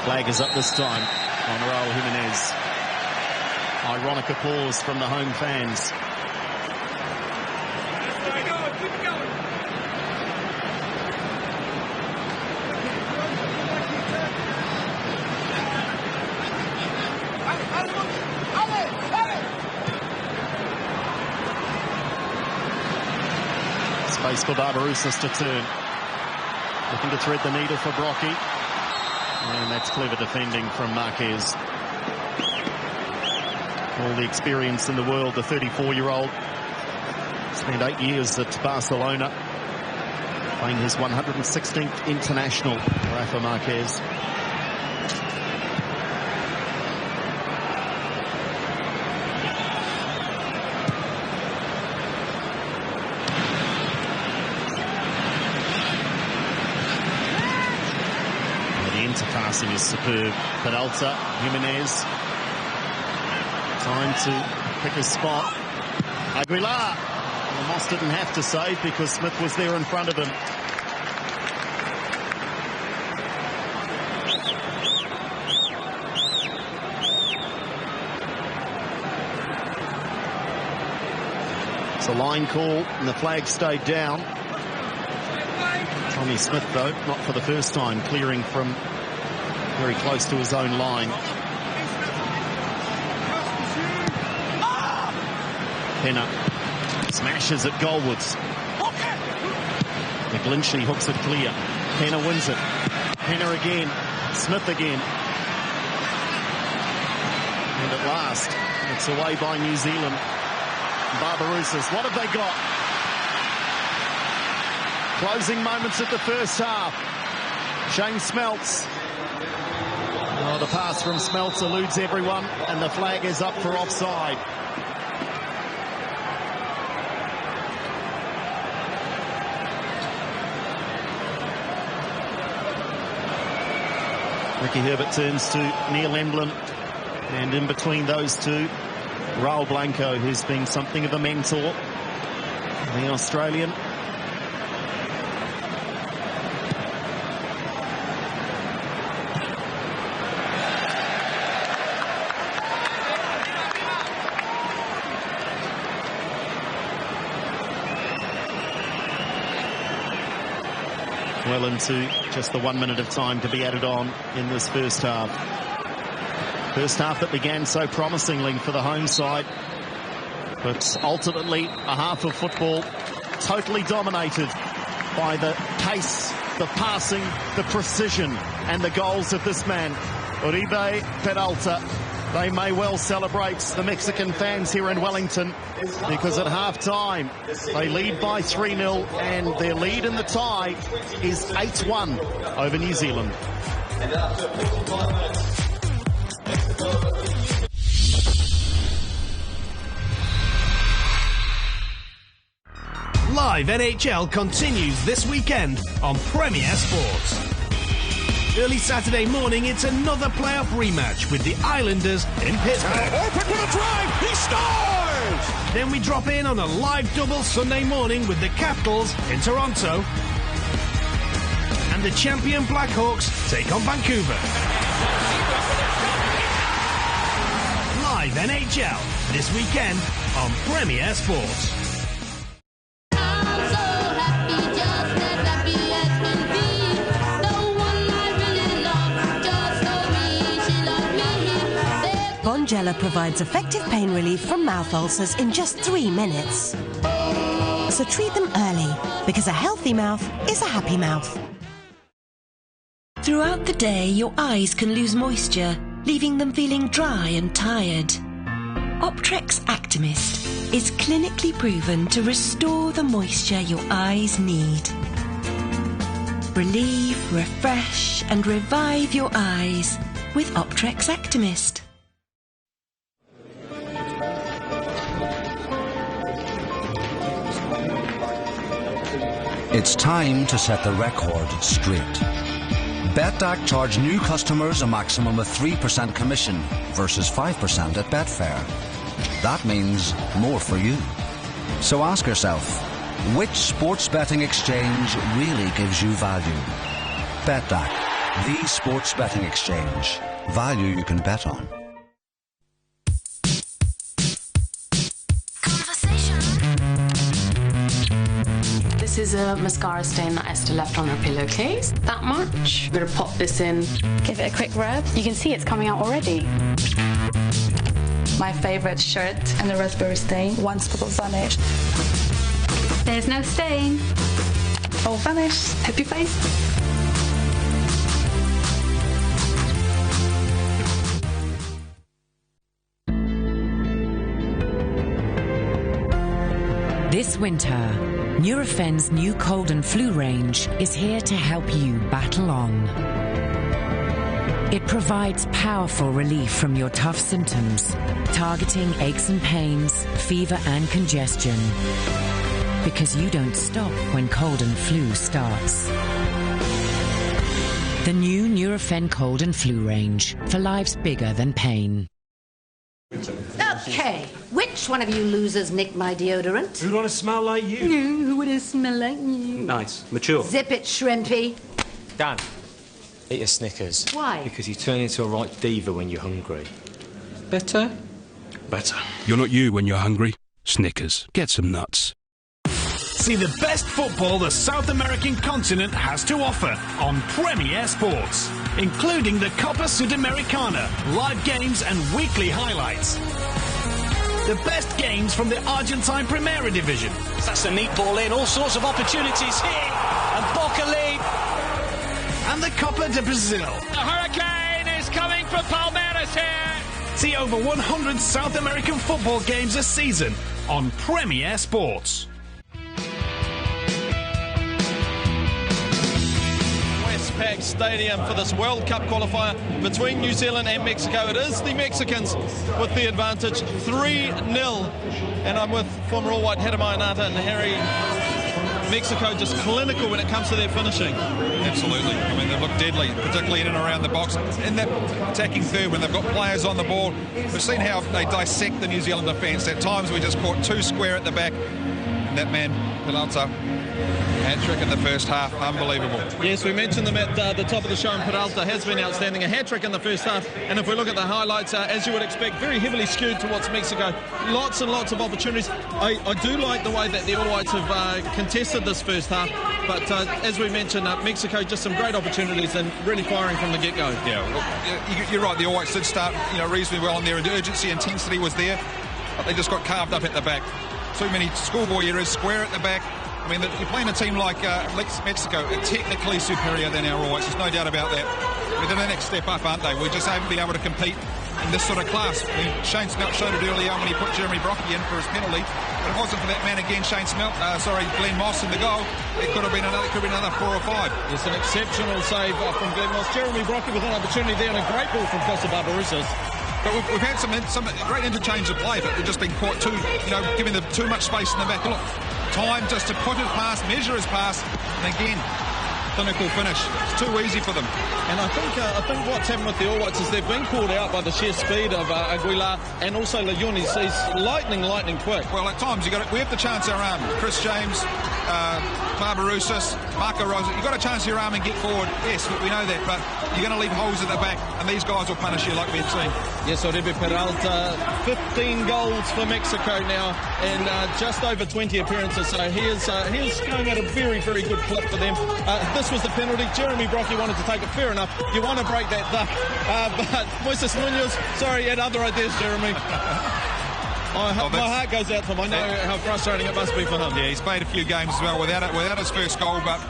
Flag is up this time on Raul Jimenez. Ironic applause from the home fans. Space for Barbarousas to turn. Looking to thread the needle for Brocky. And that's clever defending from Marquez. All the experience in the world, the 34-year-old. Spent 8 years at Barcelona, playing his 116th international, Rafa Marquez. Passing is superb. Peralta, Jimenez. Time to pick his spot. Aguilar. Well, Moss didn't have to save because Smith was there in front of him. It's a line call and the flag stayed down. Tommy Smith, though, not for the first time, clearing from very close to his own line. Pena smashes it goalwards. McGlinchey hooks it clear. Pena wins it. Pena again. Smith again. And at last, it's away by New Zealand. Barbarousas, what have they got? Closing moments of the first half. Shane Smeltz. Oh, the pass from Smeltz eludes everyone, and the flag is up for offside. Ricky Herbert turns to Neil Emblem, and in between those two, Raul Blanco, who's been something of a mentor, the Australian. Well into just the 1 minute of time to be added on in this first half. First half that began so promisingly for the home side, but ultimately a half of football totally dominated by the pace, the passing, the precision and the goals of this man, Uribe Peralta. They may well celebrate, the Mexican fans here in Wellington, because at half-time they lead by 3-0 and their lead in the tie is 8-1 over New Zealand. Live NHL continues this weekend on Premier Sports. Early Saturday morning, it's another playoff rematch with the Islanders in Pittsburgh. Open for the drive, he scores! Then we drop in on a live double Sunday morning with the Capitals in Toronto. And the champion Blackhawks take on Vancouver. Live NHL this weekend on Premier Sports. Bonjela provides effective pain relief from mouth ulcers in just 3 minutes. So treat them early, because a healthy mouth is a happy mouth. Throughout the day, your eyes can lose moisture, leaving them feeling dry and tired. Optrex Actimist is clinically proven to restore the moisture your eyes need. Relieve, refresh and revive your eyes with Optrex Actimist. It's time to set the record straight. Betdaq charge new customers a maximum of 3% commission versus 5% at Betfair. That means more for you. So ask yourself, which sports betting exchange really gives you value? Betdaq, the sports betting exchange. Value you can bet on. This is a mascara stain that Esther left on her pillowcase. That much. I'm going to pop this in. Give it a quick rub. You can see it's coming out already. My favourite shirt and the raspberry stain. One spot of vanish. There's no stain. All vanished. Happy face. This winter, Nurofen's new cold and flu range is here to help you battle on. It provides powerful relief from your tough symptoms, targeting aches and pains, fever and congestion. Because you don't stop when cold and flu starts. The new Nurofen cold and flu range for lives bigger than pain. Okay, which one of you losers nicked my deodorant? Who'd want to smell like you? Who would smell like you? Nice, mature. Zip it, Shrimpy. Dan, eat a Snickers. Why? Because you turn into a right diva when you're hungry. Better? Better. You're not you when you're hungry. Snickers. Get some nuts. See the best football the South American continent has to offer on Premier Sports, including the Copa Sudamericana, live games and weekly highlights. The best games from the Argentine Primera Division. That's a neat ball in, all sorts of opportunities here, and Boca lead. And the Copa de Brazil. The Hurricane is coming from Palmeiras here. See over 100 South American football games a season on Premier Sports. Packed stadium for this World Cup qualifier between New Zealand and Mexico. It is the Mexicans with the advantage, 3-0. And I'm with former All White Hedemai Nata and Harry. Mexico just clinical when it comes to their finishing. Absolutely. I mean, they look deadly, particularly in and around the box. In that attacking third, when they've got players on the ball, we've seen how they dissect the New Zealand defence. At times we just caught too square at the back. And that man, Peralta, Hat-trick in the first half, unbelievable. Yes, we mentioned them at the top of the show, and Peralta has been outstanding. A hat-trick in the first half, and if we look at the highlights, as you would expect, very heavily skewed towards Mexico. Lots and lots of opportunities. I do like the way that the All Whites have contested this first half, but as we mentioned, Mexico, just some great opportunities and really firing from the get-go. Yeah, well, you're right, the All Whites did start reasonably well, and their urgency, intensity was there, but they just got carved up at the back. Too many schoolboy errors, square at the back. I mean, you're playing a team like Mexico, technically superior than our All Whites. There's no doubt about that. They're the next step up, aren't they? We just haven't been able to compete in this sort of class. I mean, Shane Smelt showed it earlier on when he put Jeremy Brockie in for his penalty. But if it wasn't for that man again, Glenn Moss in the goal, it could have been another 4 or 5. It's an exceptional save from Glenn Moss. Jeremy Brockie with an opportunity there and a great ball from Costa Barbarosas. But we've had some great interchange of play, but we've just been caught giving them too much space in the back. Look, time just to put it past, measure his pass, and again, clinical finish. It's too easy for them. And I think what's happened with the All Whites is they've been caught out by the sheer speed of Aguilar and also Leon. He's lightning quick. Well, at times we have to chance our arm. Chris James, Barbarosas, Marco Rosa, you've got to chance your arm and get forward. Yes, we know that, but you're going to leave holes at the back, and these guys will punish you like we've seen. Yes, Oribe Peralta, 15 goals for Mexico now, and just over 20 appearances. So he is going at a very, very good clip for them. This was the penalty. Jeremy Brockie wanted to take it. Fair enough. You want to break that duck. But Moises Munoz, sorry, he had other ideas, Jeremy. My heart goes out to him. I know how frustrating it must be for him. Yeah, he's played a few games as well without his first goal, but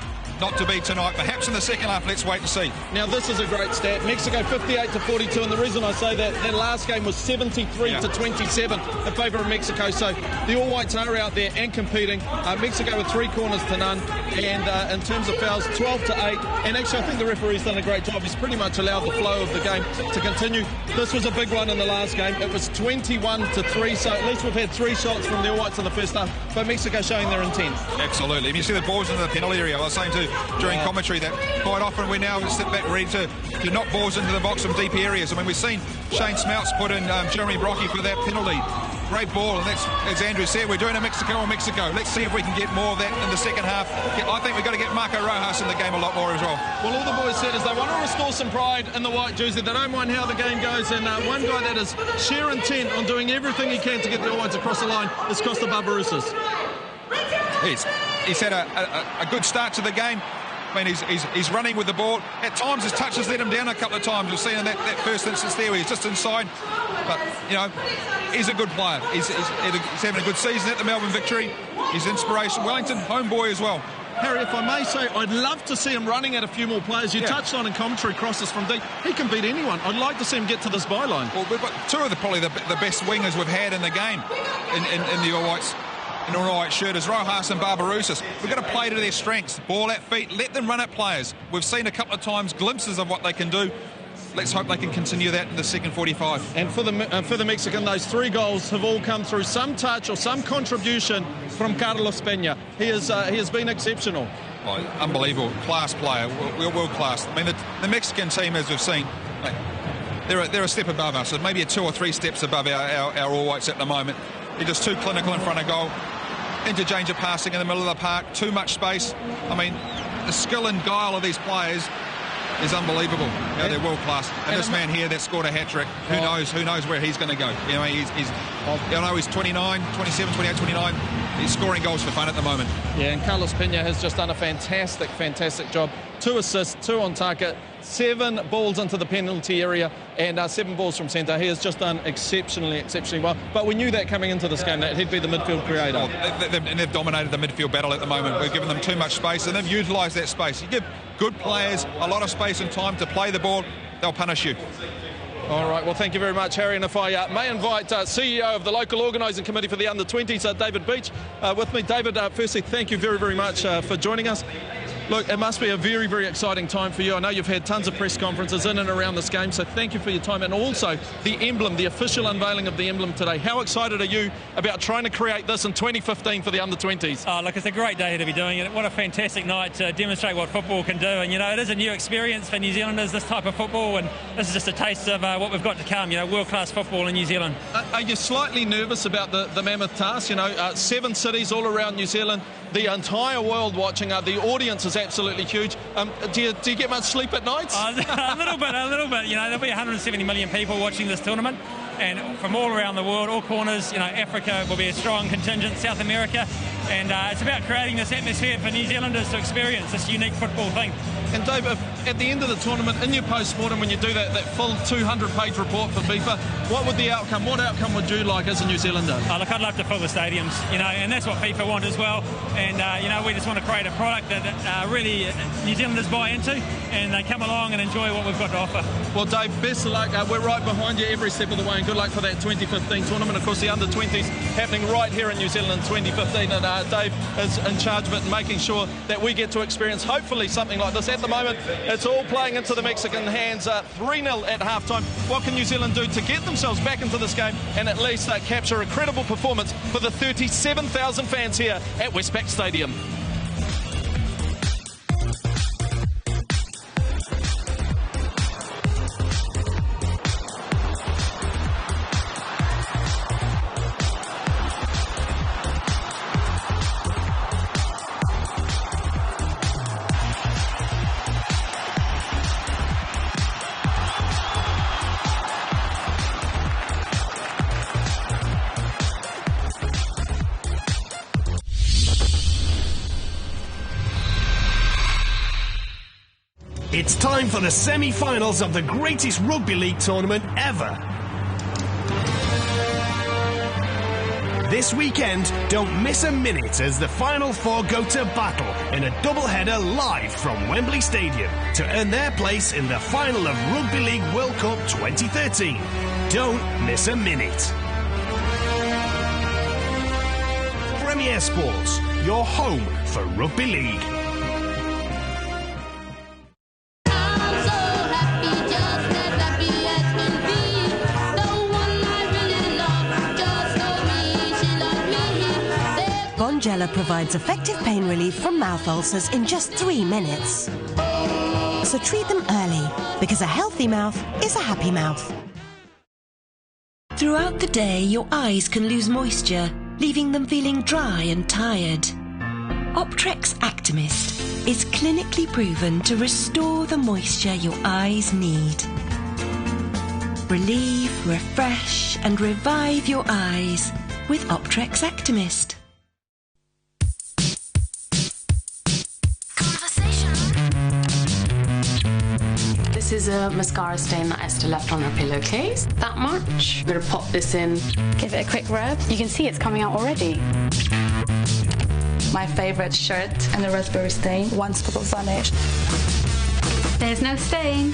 not to be tonight. Perhaps in the second half, let's wait and see. Now, this is a great stat. Mexico 58-42, and the reason I say that, their last game was 73-27 in favour of Mexico. So the All Whites are out there and competing. Mexico with 3 corners to none, and in terms of fouls, 12-8. And actually, I think the referee's done a great job. He's pretty much allowed the flow of the game to continue. This was a big one in the last game. It was 21-3, so at least we've had 3 shots from the All Whites in the first half, but Mexico showing their intent. Absolutely. And you see the balls into the penalty area. I was saying during commentary that quite often we now sit back ready to knock balls into the box from deep areas. I mean, we've seen Shane Smelts put in Jeremy Brockie for that penalty. Great ball, and that's, as Andrew said, we're doing a Mexico on Mexico. Let's see if we can get more of that in the second half. I think we've got to get Marco Rojas in the game a lot more as well. Well, all the boys said is they want to restore some pride in the white jersey. They don't mind how the game goes, and one guy that is sheer intent on doing everything he can to get the All Whites across the line is Costa Barbarosas. He's had a good start to the game. I mean, he's running with the ball. At times, his touches let him down a couple of times. We've seen in that first instance there where he's just inside. But, he's a good player. He's having a good season at the Melbourne Victory. He's inspiration. Wellington, homeboy as well. Harry, if I may say, I'd love to see him running at a few more players. You touched on in commentary crosses from deep. He can beat anyone. I'd like to see him get to this byline. Well, we've got 2 of probably the best wingers we've had in the game in the All Whites. In All White shirt is Rojas and Barbarosas. We've got to play to their strengths. Ball at feet. Let them run at players. We've seen a couple of times glimpses of what they can do. Let's hope they can continue that in the second 45. And for the Mexican, those 3 goals have all come through some touch or some contribution from Carlos Peña. He has been exceptional. Oh, unbelievable. Class player. World class. I mean, the Mexican team, as we've seen, they're a step above us. Maybe 2 or 3 steps above our All Whites at the moment. They're just too clinical in front of goal. Interchange of passing in the middle of the park. Too much space. I mean, the skill and guile of these players is unbelievable. They're world class. And this man here that scored a hat-trick, who knows where he's going to go. I know he's 29, 27, 28, 29. He's scoring goals for fun at the moment. Yeah, and Carlos Peña has just done a fantastic job. 2 assists, 2 on target, 7 balls into the penalty area, and 7 balls from centre. He has just done exceptionally well. But we knew that coming into this game, that he'd be the midfield creator. And they've dominated the midfield battle at the moment. We've given them too much space, and they've utilised that space. You give good players a lot of space and time to play the ball, they'll punish you. All right, well, thank you very much, Harry. And if I may invite CEO of the local organising committee for the under-20s, David Beach, with me. David, firstly, thank you very, very much for joining us. Look, it must be a very, very exciting time for you. I know you've had tons of press conferences in and around this game, so thank you for your time. And also the emblem, the official unveiling of the emblem today. How excited are you about trying to create this in 2015 for the under-20s? Oh, look, it's a great day to be doing it. What a fantastic night to demonstrate what football can do. And, it is a new experience for New Zealanders, this type of football. And this is just a taste of what we've got to come, world-class football in New Zealand. Are you slightly nervous about the mammoth task? 7 cities all around New Zealand. the entire world watching. The audience is absolutely huge. Do you get much sleep at night? A little bit. You know, there'll be 170 million people watching this tournament, and from all around the world, all corners. You know, Africa will be a strong contingent, South America, and it's about creating this atmosphere for New Zealanders to experience this unique football thing. And Dave, if at the end of the tournament, in your post-mortem, when you do that full 200-page report for FIFA, what outcome would you like as a New Zealander? Oh, look, I'd love to fill the stadiums, you know, and that's what FIFA want as well. And, you know, we just want to create a product that really New Zealanders buy into, and they come along and enjoy what we've got to offer. Well, Dave, best of luck. We're right behind you every step of the way, and good luck for that 2015 tournament. Of course, the under-20s happening right here in New Zealand in 2015, and Dave is in charge of it and making sure that we get to experience, hopefully, something like this. At the moment, it's all playing into the Mexican hands. 3-0 at halftime. What can New Zealand do to get themselves back into this game and at least capture a credible performance for the 37,000 fans here at Westpac Stadium? It's time for the semi-finals of the greatest rugby league tournament ever. This weekend, don't miss a minute as the Final Four go to battle in a doubleheader live from Wembley Stadium to earn their place in the final of Rugby League World Cup 2013. Don't miss a minute. Premier Sports, your home for rugby league. Bonjela provides effective pain relief from mouth ulcers in just 3 minutes. So treat them early, because a healthy mouth is a happy mouth. Throughout the day, your eyes can lose moisture, leaving them feeling dry and tired. Optrex Actimist is clinically proven to restore the moisture your eyes need. Relieve, refresh and revive your eyes with Optrex Actimist. This is a mascara stain that Esther left on her pillowcase. That much. I'm going to pop this in. Give it a quick rub. You can see it's coming out already. My favourite shirt and the raspberry stain. 1 spot of vanish. There's no stain.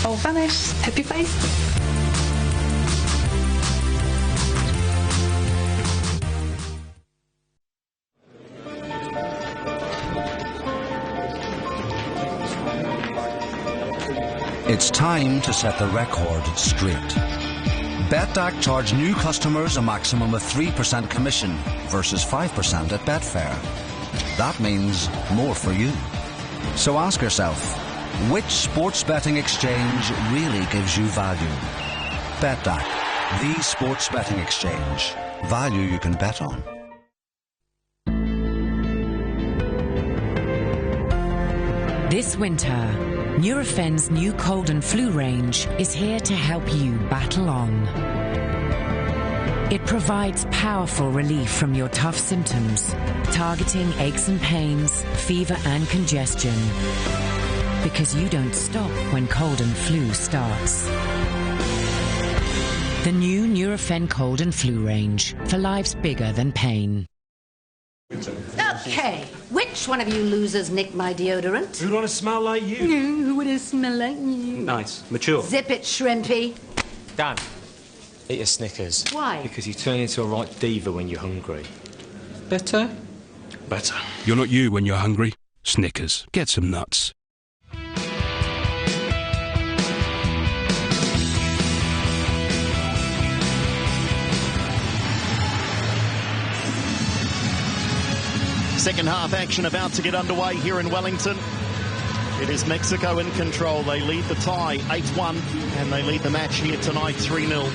All vanish. Happy face. It's time to set the record straight. Betdaq charge new customers a maximum of 3% commission versus 5% at Betfair. That means more for you. So ask yourself, which sports betting exchange really gives you value? Betdaq, the sports betting exchange. Value you can bet on. This winter, Nurofen's new cold and flu range is here to help you battle on. It provides powerful relief from your tough symptoms, targeting aches and pains, fever and congestion. Because you don't stop when cold and flu starts. The new Nurofen cold and flu range for lives bigger than pain. Okay, which one of you losers nicked my deodorant? Who'd want to smell like you? Who would have smell like you? Nice, mature. Zip it, Shrimpy. Dan, eat your Snickers. Why? Because you turn into a right diva when you're hungry. Better? Better. You're not you when you're hungry. Snickers. Get some nuts. Second half action about to get underway here in Wellington. It is Mexico in control. They lead the tie 8-1 and they lead the match here tonight 3-0.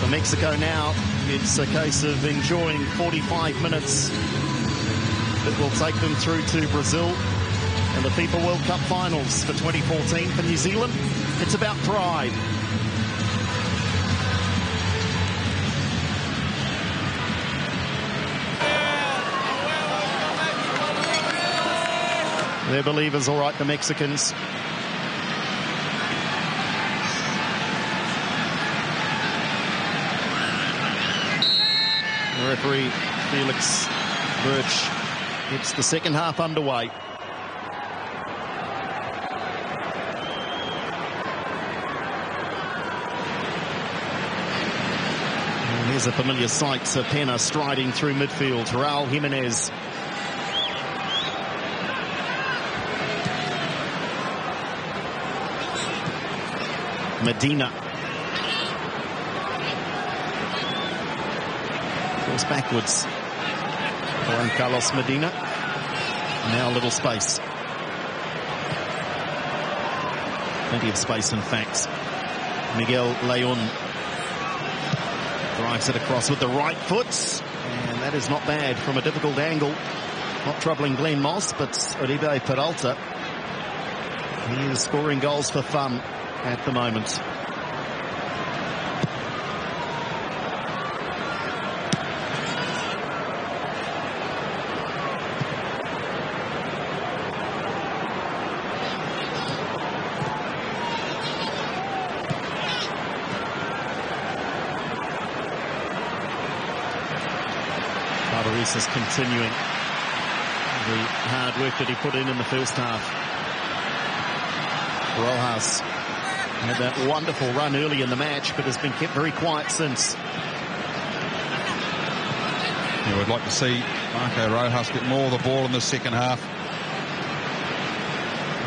For Mexico now, It's a case of enjoying 45 minutes that will take them through to Brazil and the FIFA World Cup finals for 2014 for New Zealand. It's about pride. They're believers, all right, the Mexicans. The referee, Felix Birch, gets the second half underway. And here's a familiar sight, Pena striding through midfield. Raul Jimenez. Medina. Goes backwards. Juan Carlos Medina. Now a little space. Plenty of space, in fact. Miguel Leon drives it across with the right foot. And that is not bad from a difficult angle. Not troubling Glenn Moss, but Oribe Peralta. He is scoring goals for fun at the moment. Barbaros is continuing the hard work that he put in the first half. Rojas had that wonderful run early in the match, but has been kept very quiet since. Yeah, we'd like to see Marco Rojas get more of the ball in the second half.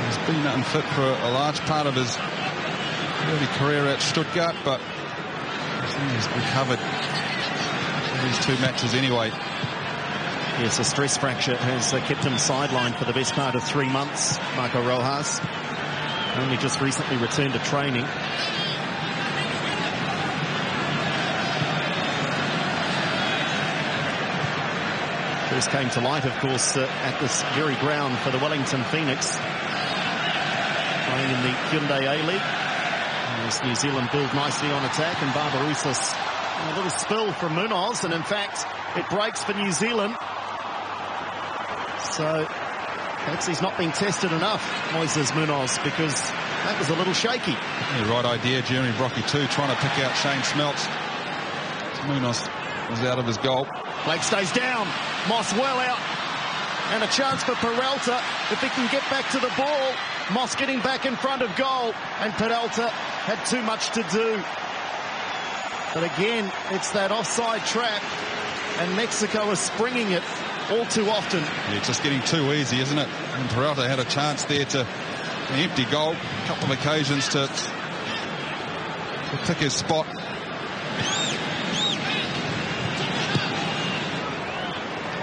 He's been unfit for a large part of his early career at Stuttgart, but he's recovered in these two matches anyway. Yes, a stress fracture has kept him sidelined for the best part of 3 months, Marco Rojas. Only just recently returned to training. First came to light, of course, at this very ground for the Wellington Phoenix. Playing in the Hyundai A-League. As New Zealand build nicely on attack, and Barbaros, a little spill from Munoz, and in fact, it breaks for New Zealand. So perhaps he's not been tested enough, Moises Munoz, because that was a little shaky. Yeah, right idea, Jeremy Brockie too, trying to pick out Shane Smeltz. Munoz was out of his goal. Blake stays down, Moss well out, and a chance for Peralta if he can get back to the ball. Moss getting back in front of goal, and Peralta had too much to do. But again, it's that offside trap, and Mexico is springing it all too often. Yeah, it's just getting too easy, isn't it? And Peralta had a chance there to an empty goal, a couple of occasions to pick his spot.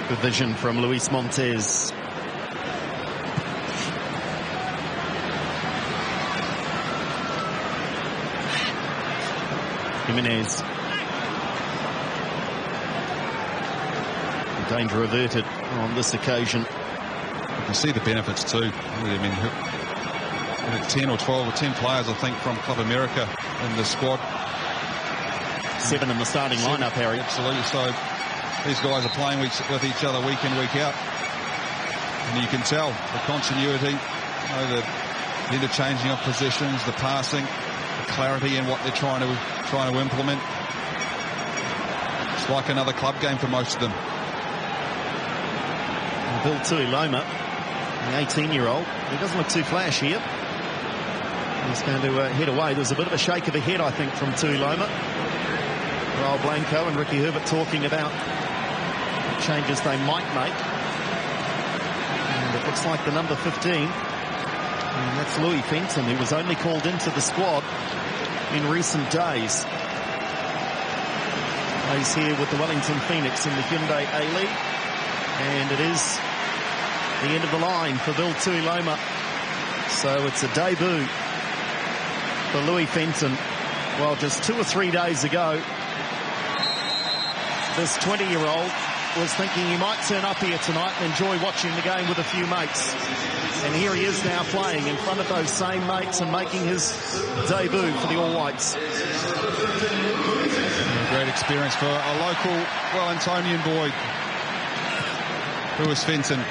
Good vision from Luis Montes. Jimenez. Danger averted on this occasion. You can see the benefits too. I mean, 10 or 12 or 10 players, I think, from Club America in the squad. 7 in the starting lineup, Harry. Absolutely. So these guys are playing with each other week in, week out. And you can tell the continuity, the interchanging of positions, the passing, the clarity in what they're trying to implement. It's like another club game for most of them. Bill Tuiloma, the 18-year-old, he doesn't look too flash here. He's going to head away. There's a bit of a shake of the head, I think, from Tuiloma. Raul Blanco and Ricky Herbert talking about changes they might make. And it looks like the number 15, and that's Louis Fenton, who was only called into the squad in recent days. Plays here with the Wellington Phoenix in the Hyundai A-League. And it is the end of the line for Bill Tuiloma. So it's a debut for Louis Fenton. Well, just 2 or 3 days ago, this 20-year-old was thinking he might turn up here tonight and enjoy watching the game with a few mates. And here he is now playing in front of those same mates and making his debut for the All Whites. A great experience for a local Wellingtonian boy, Lewis Fenton.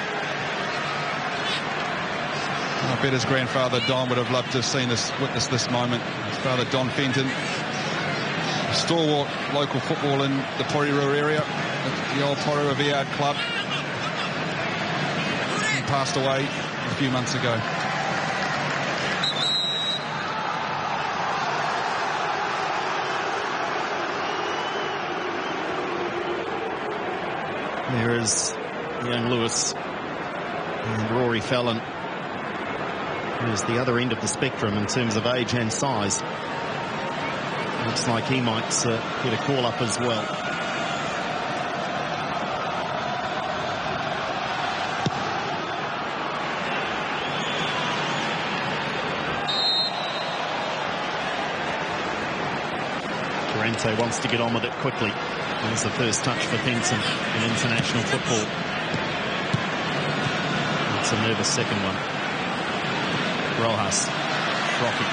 I bet his grandfather Don would have loved to have witnessed this moment. His father Don Fenton, a stalwart local football in the Porirua area, the old Porirua Viard club. He passed away a few months ago. There is young Lewis and Rory Fallon, who's the other end of the spectrum in terms of age and size. Looks like he might get a call up as well. Durante wants to get on with it quickly. There's the first touch for Fenton in international football. It's a nervous second one. Rojas, Rocky.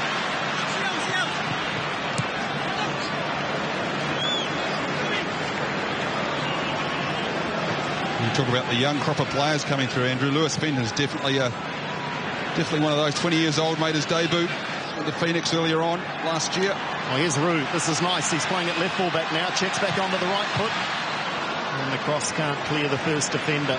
You talk about the young crop of players coming through, Andrew. Lewis Fenton is definitely one of those. 20 years old, made his debut with the Phoenix earlier on last year. Oh, here's Rue. This is nice. He's playing at left full-back now. Checks back onto the right foot. And the cross can't clear the first defender.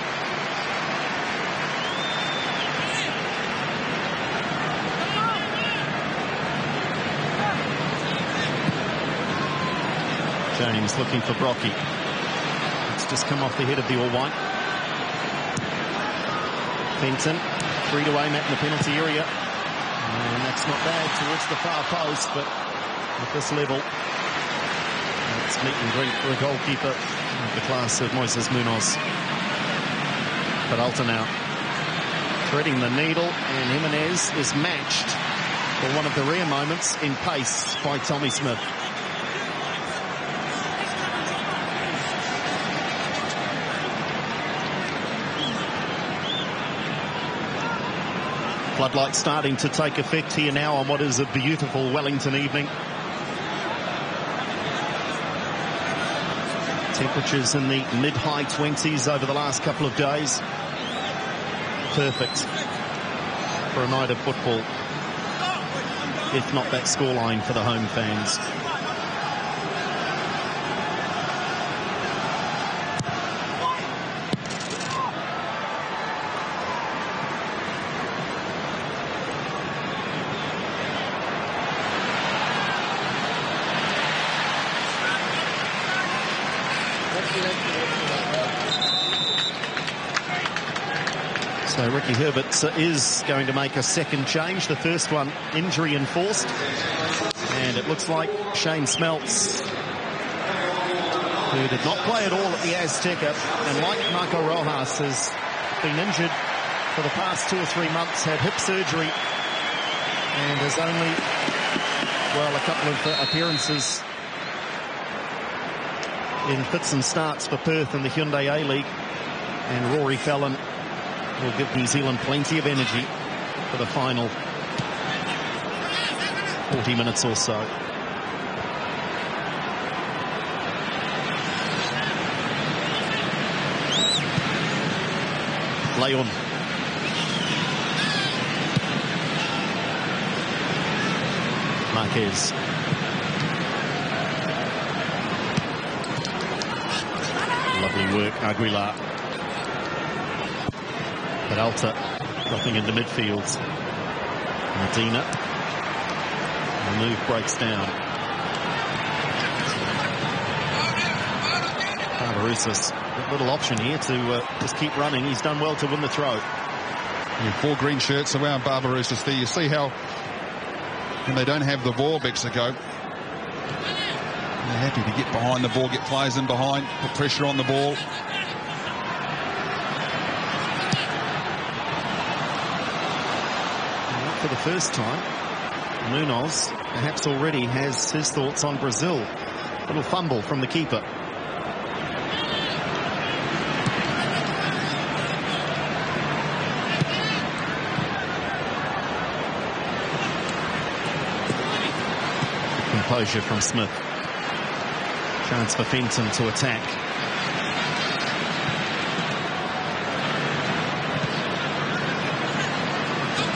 James looking for Brocky. It's just come off the head of the All White. Fenton, free to aim at in the penalty area. And that's not bad towards the far post, but at this level, it's meet and drink for a goalkeeper of the class of Moises Munoz. Peralta now threading the needle, and Jimenez is matched for one of the rare moments in pace by Tommy Smith. Floodlights starting to take effect here now on what is a beautiful Wellington evening. Temperatures in the mid-high 20s over the last couple of days. Perfect for a night of football, if not that scoreline for the home fans. So Ricky Herbert is going to make a second change. The first one injury enforced. And it looks like Shane Smeltz, who did not play at all at the Azteca, and like Marco Rojas, has been injured for the past 2 or 3 months, had hip surgery, and has only, well, a couple of appearances in fits and starts for Perth in the Hyundai A-League. And Rory Fallon will give New Zealand plenty of energy for the final 40 minutes or so. Leon. Marquez. Lovely work, Aguilar. Peralta dropping into midfield. Medina. The move breaks down. Barbarouses, a little option here to just keep running. He's done well to win the throw. Yeah, 4 green shirts around Barbarouses there. You see how when they don't have the ball, Mexico, they're happy to get behind the ball, get players in behind, put pressure on the ball. For the first time, Munoz perhaps already has his thoughts on Brazil. Little fumble from the keeper. composure from Smith. Chance for Fenton to attack.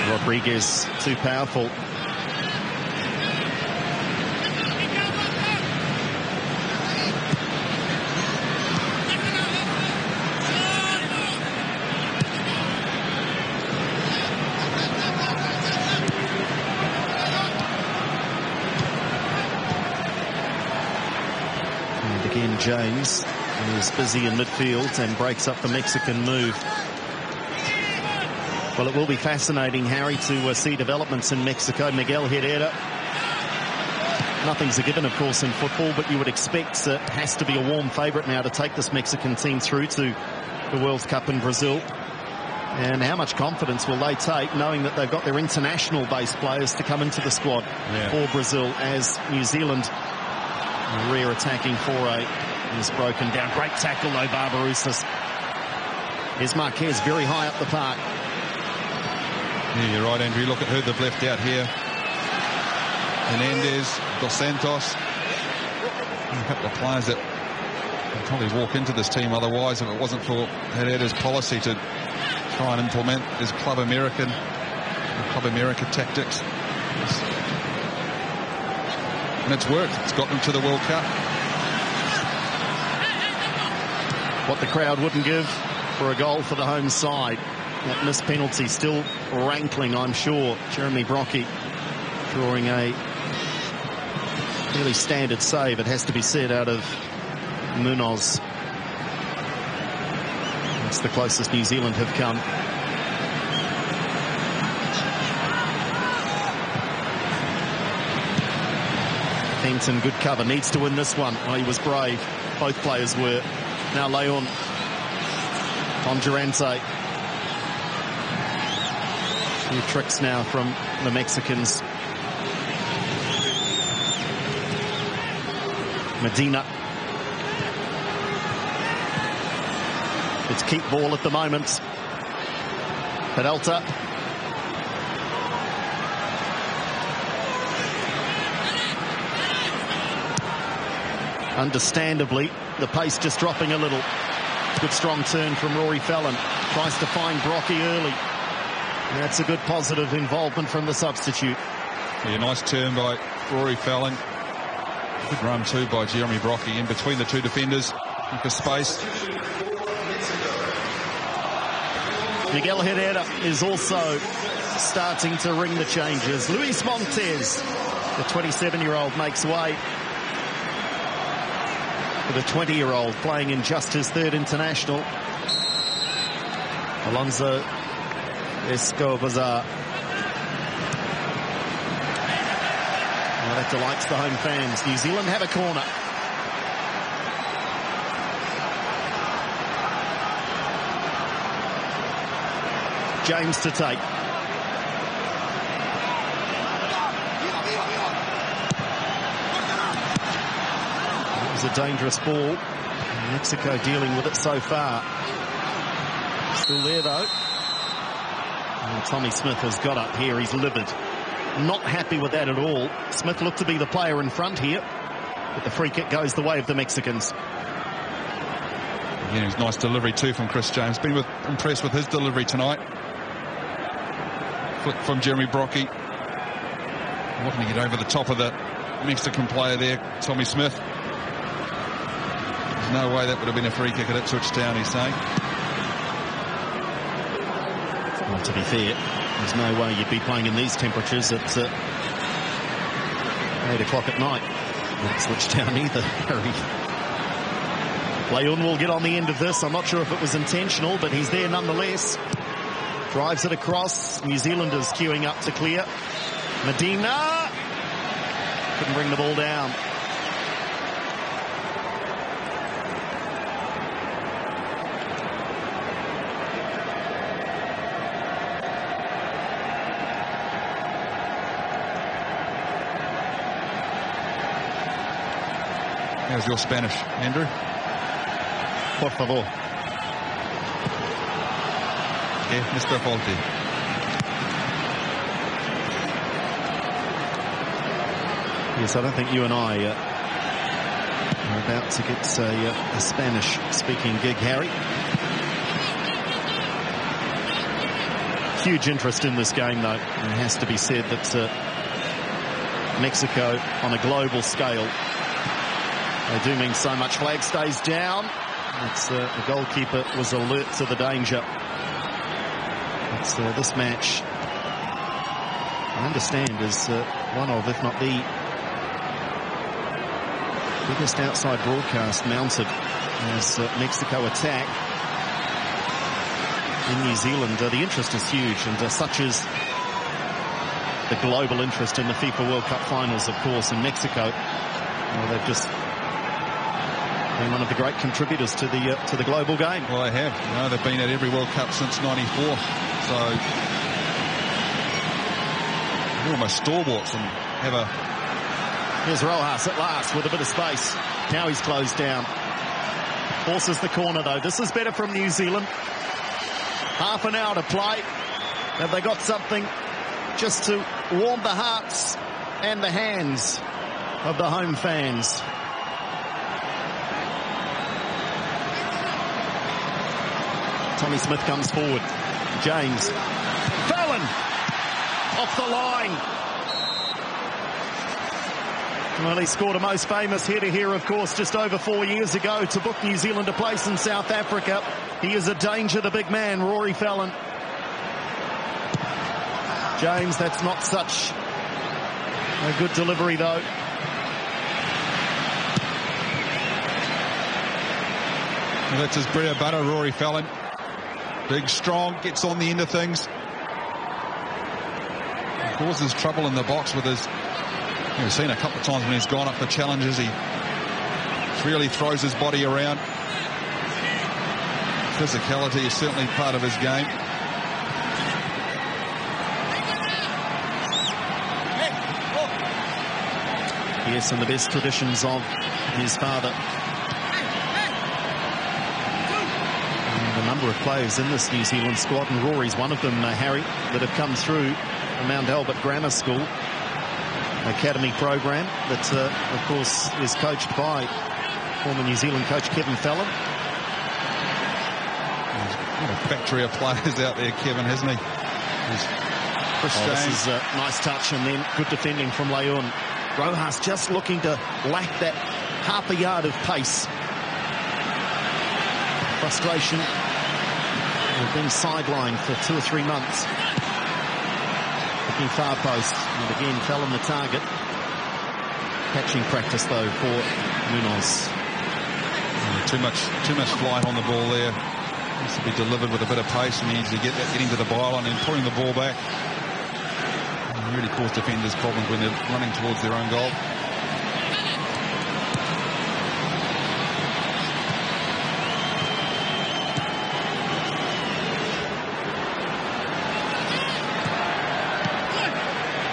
Rodriguez too powerful. And again, James is busy in midfield and breaks up the Mexican move. Well, it will be fascinating, Harry, to see developments in Mexico. Miguel Herrera. Nothing's a given, of course, in football, but you would expect it has to be a warm favourite now to take this Mexican team through to the World Cup in Brazil. And how much confidence will they take, knowing that they've got their international-based players to come into the squad for Brazil, as New Zealand, rear attacking foray, is broken down. Great tackle, though, Barbarosas. Here's Marquez very high up the park. Yeah, you're right, Andrew. Look at who they've left out here. Hernandez, Dos Santos. A couple of players that would probably walk into this team otherwise if it wasn't for Herrera's policy to try and implement his Club America tactics. And it's worked. It's got them to the World Cup. What the crowd wouldn't give for a goal for the home side. That missed penalty still rankling, I'm sure. Jeremy Brockie drawing a really standard save, it has to be said, out of Munoz. That's the closest New Zealand have come. Fenton, good cover, needs to win this one. Oh, he was brave. Both players were. Now Leon on Durante. Few tricks now from the Mexicans. Medina. It's keep ball at the moment. Peralta. Understandably, the pace just dropping a little. Good strong turn from Rory Fallon. Tries to find Brockie early. That's a good positive involvement from the substitute. Yeah, nice turn by Rory Fallon. Good run too by Jeremy Brockie in between the two defenders for space. Miguel Herrera is also starting to ring the changes. Luis Montes, the 27-year-old, makes way for the 20-year-old playing in just his third international. Alonso Escobar. Well, that delights the home fans. New Zealand have a corner. James to take. It was a dangerous ball. Mexico dealing with it so far. Still there, though. And Tommy Smith has got up here. He's livid. Not happy with that at all. Smith looked to be the player in front here, but the free kick goes the way of the Mexicans. Again, it was nice delivery too from Chris James. Been impressed with his delivery tonight. Flick from Jeremy Brockie. Looking to get over the top of the Mexican player there, Tommy Smith. There's no way that would have been a free kick at Ipswich Town, he's saying. Well, to be fair, there's no way you'd be playing in these temperatures at 8 o'clock at night. Not Ipswich Town either, Harry. Leon will get on the end of this. I'm not sure if it was intentional, but he's there nonetheless. Drives it across. New Zealanders queuing up to clear. Medina couldn't bring the ball down. How's your Spanish, Andrew? Por favor. Yeah, Mr. Faulty. Yes, I don't think you and I are about to get a Spanish-speaking gig, Harry. Huge interest in this game, though. It has to be said that Mexico, on a global scale, they do mean so much. Flag stays down. The goalkeeper was alert to the danger. This match, I understand, is one of, if not the biggest outside broadcast mounted as Mexico attack in New Zealand. The interest is huge, and such is the global interest in the FIFA World Cup finals, of course, in Mexico. Well, they've just been one of the great contributors to the global game. Well, they have. You know, they've been at every World Cup since '94, so they're almost stalwarts and have a. Here's Rojas at last with a bit of space. Now he's closed down. Forces the corner, though. This is better from New Zealand. Half an hour to play. Have they got something just to warm the hearts and the hands of the home fans? Tommy Smith comes forward. James. Fallon! Off the line. Well, he scored a most famous header here, of course, just over 4 years ago to book New Zealand a place in South Africa. He is a danger, the big man, Rory Fallon. James, that's not such a good delivery, though. Well, that's his bread and butter, Rory Fallon. Big, strong, gets on the end of things. Causes trouble in the box with his... We've seen a couple of times when he's gone up for challenges, he really throws his body around. Physicality is certainly part of his game. Yes, and the best traditions of his father. And a number of players in this New Zealand squad, and Rory's one of them, Harry, that have come through the Mount Albert Grammar School academy program that, of course, is coached by former New Zealand coach Kevin Fallon. What a factory of players out there, Kevin, hasn't he? This is a nice touch, and then good defending from Leon. Rojas just looking to lack that half a yard of pace. Frustration. We've been sidelined for 2 or 3 months. Looking far post, and again Fallon the target. Catching practice though for Munoz. Too much flight on the ball there. Needs to be delivered with a bit of pace, and needs to get into the byline and putting the ball back. And really cause defenders problems when they're running towards their own goal.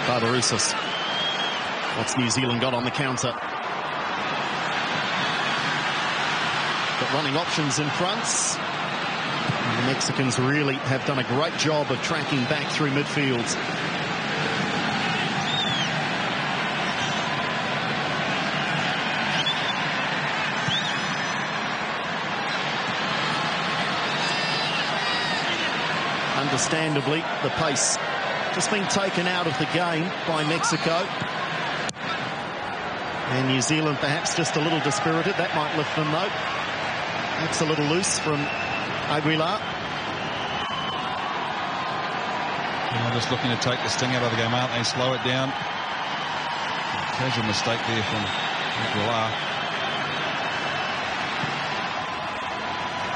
Barbarouses. What's New Zealand got on the counter? Got running options in front. And the Mexicans really have done a great job of tracking back through midfield. Understandably, the pace just been taken out of the game by Mexico. And New Zealand perhaps just a little dispirited. That might lift them, though. That's a little loose from Aguilar. They're just looking to take the sting out of the game, aren't they? Slow it down. Casual mistake there from Aguilar.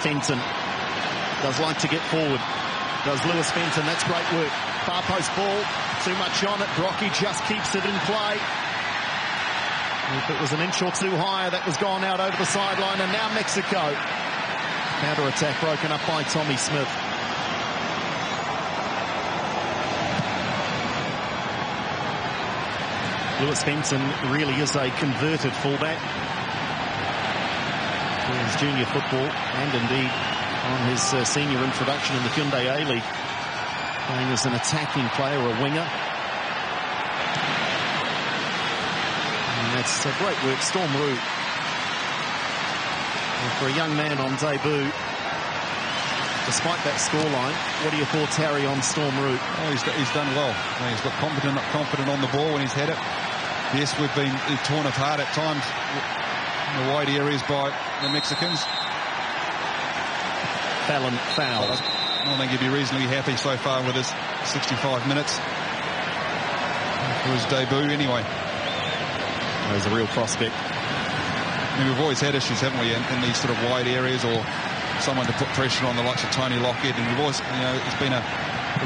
Fenton does like to get forward. Does Lewis Fenton. That's great work. Far post ball. Too much on it. Brocky just keeps it in play. If it was an inch or two higher, that was gone out over the sideline. And now Mexico. Counter-attack broken up by Tommy Smith. Lewis Fenton really is a converted fullback. In his junior football, and indeed on his senior introduction in the Hyundai A-League, playing as an attacking player, a winger. It's a great work, Storm Roux. And for a young man on debut, despite that scoreline, what are your thoughts, Harry, on Storm Roux? Oh, he's done well. He's got confident on the ball when he's had it. Yes, we've been torn apart at times in the wide areas by the Mexicans. Fallon fouled. I think he'd be reasonably happy so far with his 65 minutes for his debut anyway. There's a real prospect. I mean, we've always had issues, haven't we, in these sort of wide areas, or someone to put pressure on the likes of Tony Lockett, and we've always, it's been a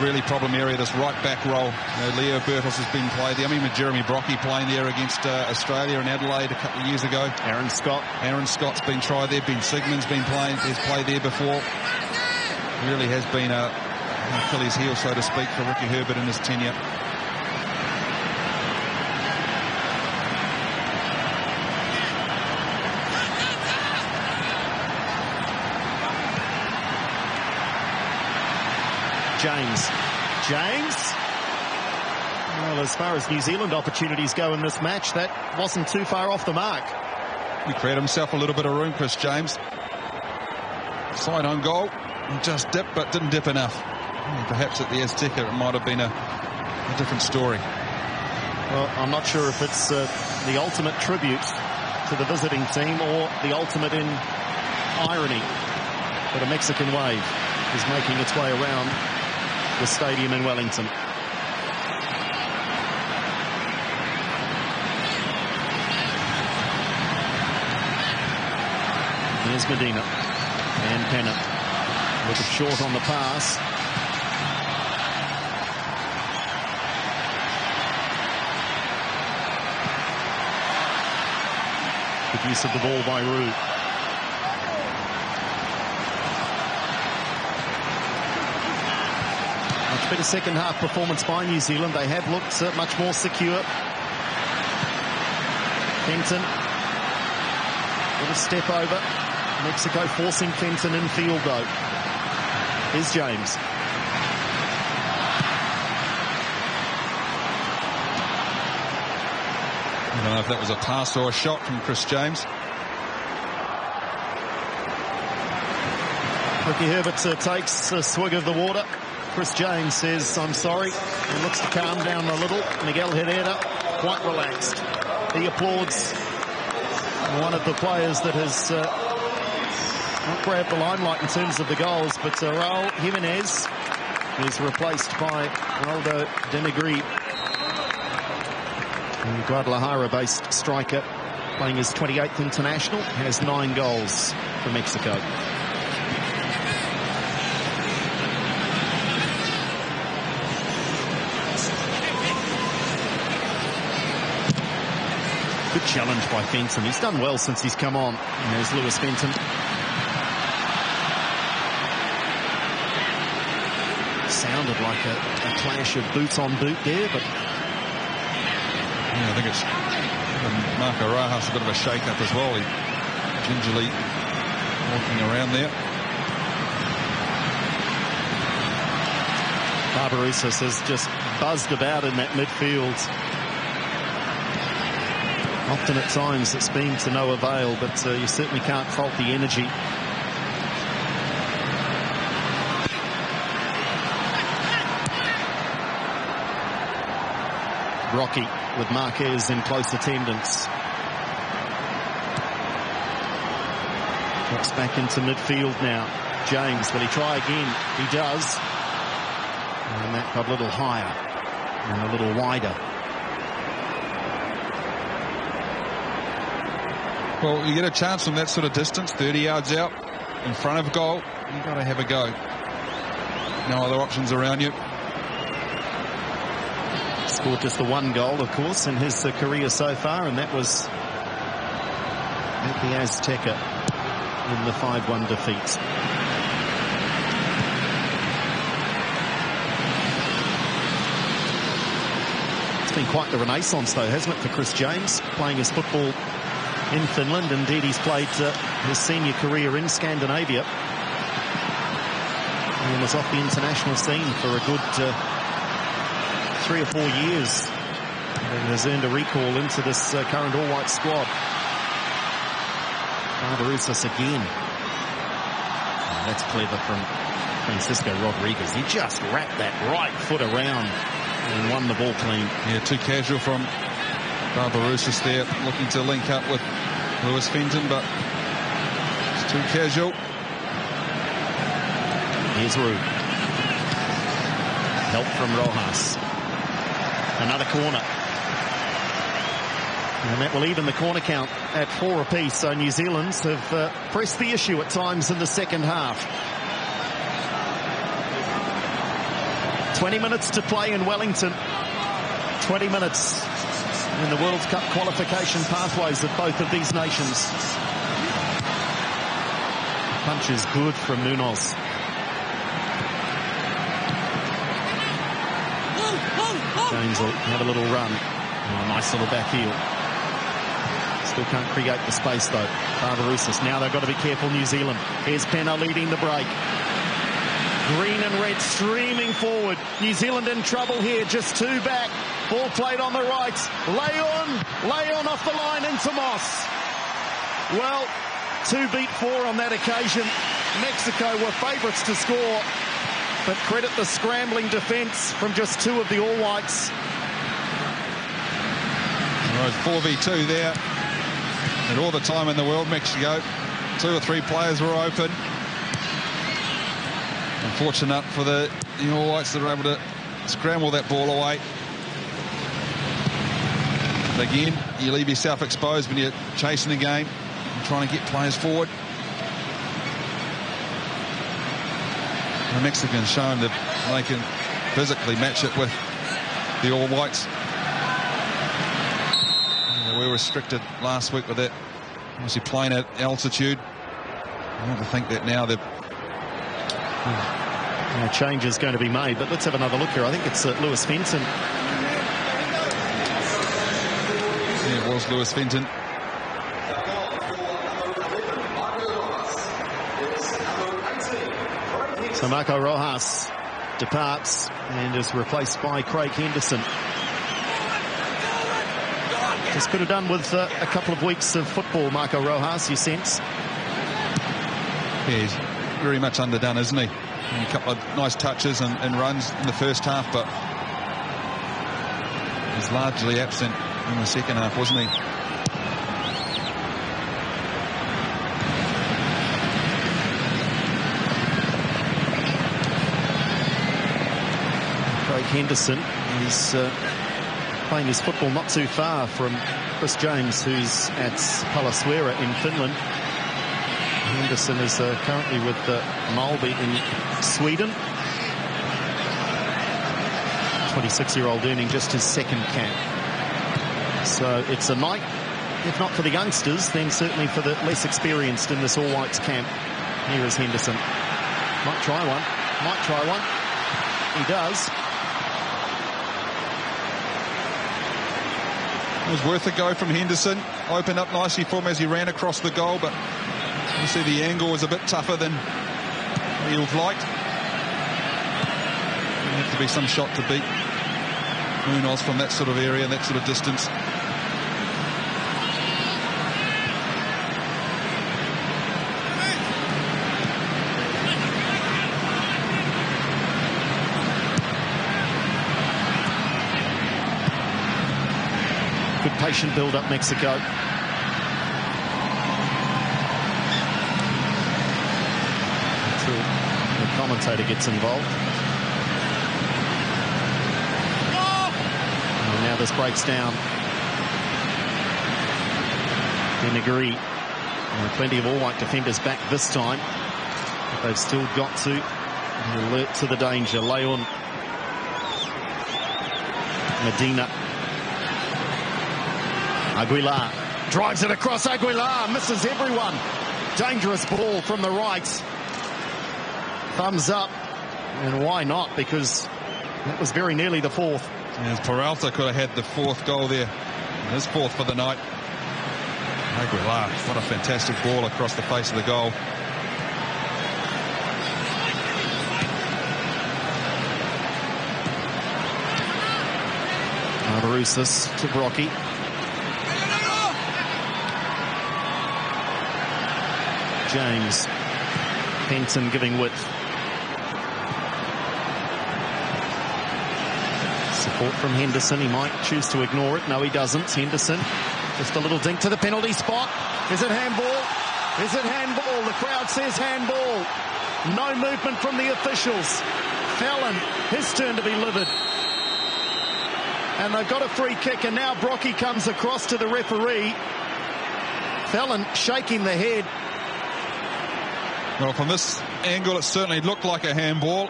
really problem area, this right back role. Leo Bertels has been played there. I mean, with Jeremy Brockie playing there against Australia in Adelaide a couple of years ago. Aaron Scott's been tried there. Ben Sigmund's been playing. He's played there before. Really has been a Achilles heel, so to speak, for Ricky Herbert in his tenure. James. Well, as far as New Zealand opportunities go in this match, that wasn't too far off the mark. He created himself a little bit of room, Chris James. Side home goal. He just dipped, but didn't dip enough. Perhaps at the Azteca, it might have been a different story. Well, I'm not sure if it's the ultimate tribute to the visiting team or the ultimate in irony, but a Mexican wave is making its way around the stadium in Wellington. Here's Medina and Penna. Looking short on the pass. Good use of the ball by Roux. Much better second half performance by New Zealand. They have looked much more secure. Fenton with a step over. Mexico forcing Fenton in field though. Here's James. I don't know if that was a pass or a shot from Chris James. Ricky Herbert takes a swig of the water. Chris James says, I'm sorry, and looks to calm down a little. Miguel Herrera, quite relaxed. He applauds one of the players that has not grabbed the limelight in terms of the goals, but Raul Jimenez is replaced by Ronaldo Denegri, the Guadalajara-based striker, playing his 28th international, has 9 goals for Mexico. Good challenge by Fenton. He's done well since he's come on. And there's Lewis Fenton. Sounded like a clash of boots on boot there, but yeah, I think it's Marco Rojas, a bit of a shake-up as well. He gingerly walking around there. Barbarouses has just buzzed about in that midfield. Often at times it's been to no avail, but you certainly can't fault the energy. Rocky with Marquez in close attendance. Drops back into midfield now. James, will he try again? He does. And that got a little higher and a little wider. Well, you get a chance from that sort of distance, 30 yards out, in front of goal, you've got to have a go. No other options around you. Scored just the 1 goal, of course, in his career so far, and that was at the Azteca in the 5-1 defeat. It's been quite the renaissance, though, hasn't it, for Chris James, playing his football in Finland. Indeed, he's played his senior career in Scandinavia. And was off the international scene for a good 3 or 4 years and has earned a recall into this current all-white squad. Barbarouses again. Oh, that's clever from Francisco Rodriguez. He just wrapped that right foot around and won the ball clean. Yeah, too casual from Barbarouses there, looking to link up with Lewis Fenton, but it's too casual. Here's Rue. Help from Rojas. Another corner. And that will even the corner count at 4 apiece. So New Zealand's have pressed the issue at times in the second half. 20 minutes to play in Wellington. 20 minutes in the World Cup qualification pathways of both of these nations. Punch is good from Munoz. James will have a little run. Oh, nice little back heel. Still can't create the space though. Barbarouses. Now they've got to be careful, New Zealand. Here's Penna leading the break. Green and red streaming forward. New Zealand in trouble here. Just 2 back. Ball played on the right. Leon off the line into Moss. Well, 2 beat 4 on that occasion. Mexico were favourites to score, but credit the scrambling defence from just 2 of the All Whites. All right, 4v2 there. And all the time in the world, Mexico. 2 or 3 players were open. Unfortunate for the All Whites that are able to scramble that ball away. But again, you leave yourself exposed when you're chasing the game and trying to get players forward. The Mexicans showing that they can physically match it with the All Whites. We were restricted last week with that, obviously playing at altitude. I have to think that now they're... A change is going to be made, but let's have another look here. I think it's Lewis Fenton. Yeah, it was Lewis Fenton. So Marco Rojas departs and is replaced by Craig Henderson. Just could have done with a couple of weeks of football, Marco Rojas, you sense? Yeah, he's very much underdone, isn't he? A couple of nice touches and runs in the first half, but he's largely absent in the second half, wasn't he? Craig Henderson is playing his football not too far from Chris James, who's at Palasuera in Finland. Henderson is currently with Malby in Sweden. 26-year-old earning just his second cap. So it's a night, if not for the youngsters, then certainly for the less experienced in this All Whites camp. Here is Henderson. Might try one. He does. It was worth a go from Henderson. Opened up nicely for him as he ran across the goal, but you see the angle was a bit tougher than he would have liked. There have to be some shot to beat Munoz from that sort of area, that sort of distance. Good patient build-up, Mexico. Until the commentator gets involved. And now this breaks down. Denegri. Plenty of all-white defenders back this time. But they've still got to alert to the danger. Leon. Medina. Aguilar drives it across. Aguilar misses everyone. Dangerous ball from the right. Thumbs up. And why not? Because that was very nearly the 4th. Yeah, Peralta could have had the 4th goal there. His 4th for the night. Aguilar, what a fantastic ball across the face of the goal. Barbarouses to Brocky. James. Penton giving width. Support from Henderson. He might choose to ignore it. No, he doesn't. Henderson. Just a little dink to the penalty spot. Is it handball? Is it handball? The crowd says handball. No movement from the officials. Fallon, his turn to be livid. And they've got a free kick, and now Brocky comes across to the referee. Fallon shaking the head. Well, from this angle, it certainly looked like a handball.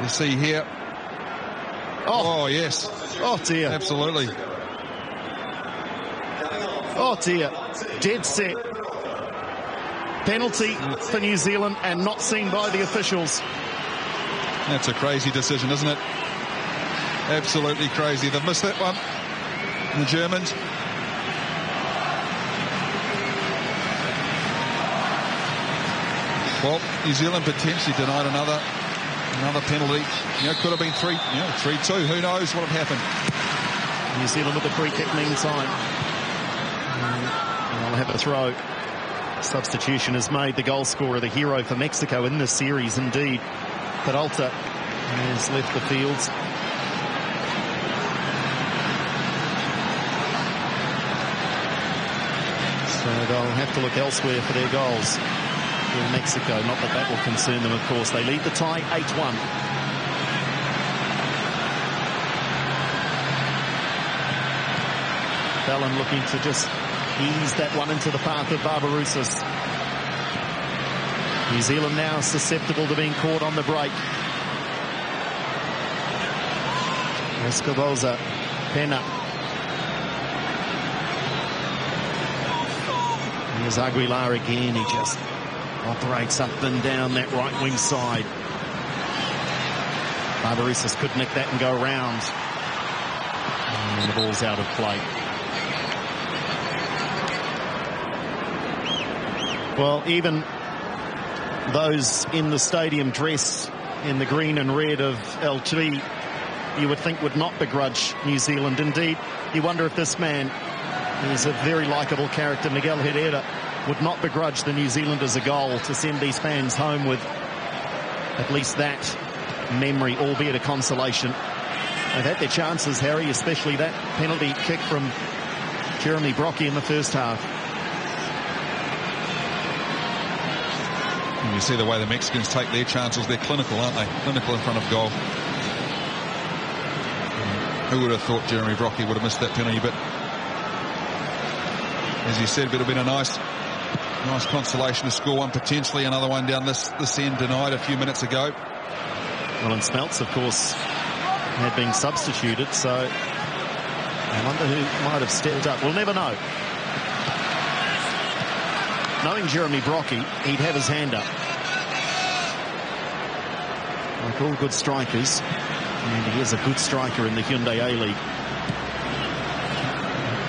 You see here. Oh yes. Oh, dear. Absolutely. Oh, dear. Dead set. Penalty for New Zealand and not seen by the officials. That's a crazy decision, isn't it? Absolutely crazy. They've missed that one, the Germans. Well, New Zealand potentially denied another penalty. You know, could have been 3-2. Who knows what would have happened? New Zealand with the free kick meantime. They'll have a throw. Substitution is made. The goal scorer, the hero for Mexico in this series, indeed. Peralta has left the field. So they'll have to look elsewhere for their goals. In Mexico, not that that will concern them, of course. They lead the tie 8-1. Fallon looking to just ease that one into the path of Barbarouses. New Zealand now susceptible to being caught on the break. Escoboza, Pena. Here's Aguilar again. He just operates up and down that right wing side. Barbarouses could nick that and go around. And the ball's out of play. Well, even those in the stadium dress in the green and red of LG, you would think would not begrudge New Zealand. Indeed, you wonder if this man is a very likeable character, Miguel Herrera, would not begrudge the New Zealanders a goal to send these fans home with at least that memory, albeit a consolation. They've had their chances, Harry, especially that penalty kick from Jeremy Brocky in the first half. And you see the way the Mexicans take their chances. They're clinical, aren't they? Clinical in front of goal. Who would have thought Jeremy Brocky would have missed that penalty? But as you said, it would have been a nice consolation to score one, potentially another one down this end denied a few minutes ago. Well, and Smeltz, of course, had been substituted, so I wonder who might have stepped up. We'll never know. Knowing Jeremy Brocky, he'd have his hand up. Like all good strikers, and he is a good striker in the Hyundai A-League.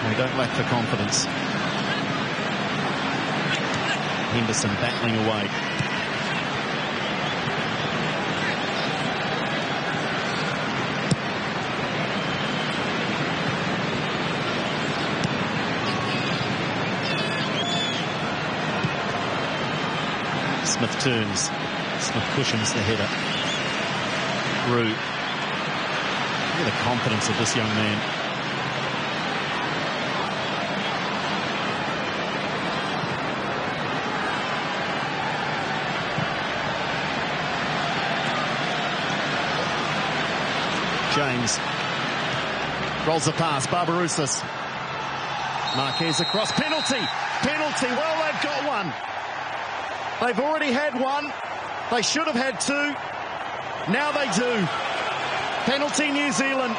They don't lack for confidence. Henderson battling away. Smith turns. Smith cushions the header. Rue. Look at the confidence of this young man. James rolls the pass. Barbarouses. Marquez across. Penalty. Penalty. Well, they've got one. They've already had one. They should have had two. Now they do. Penalty New Zealand.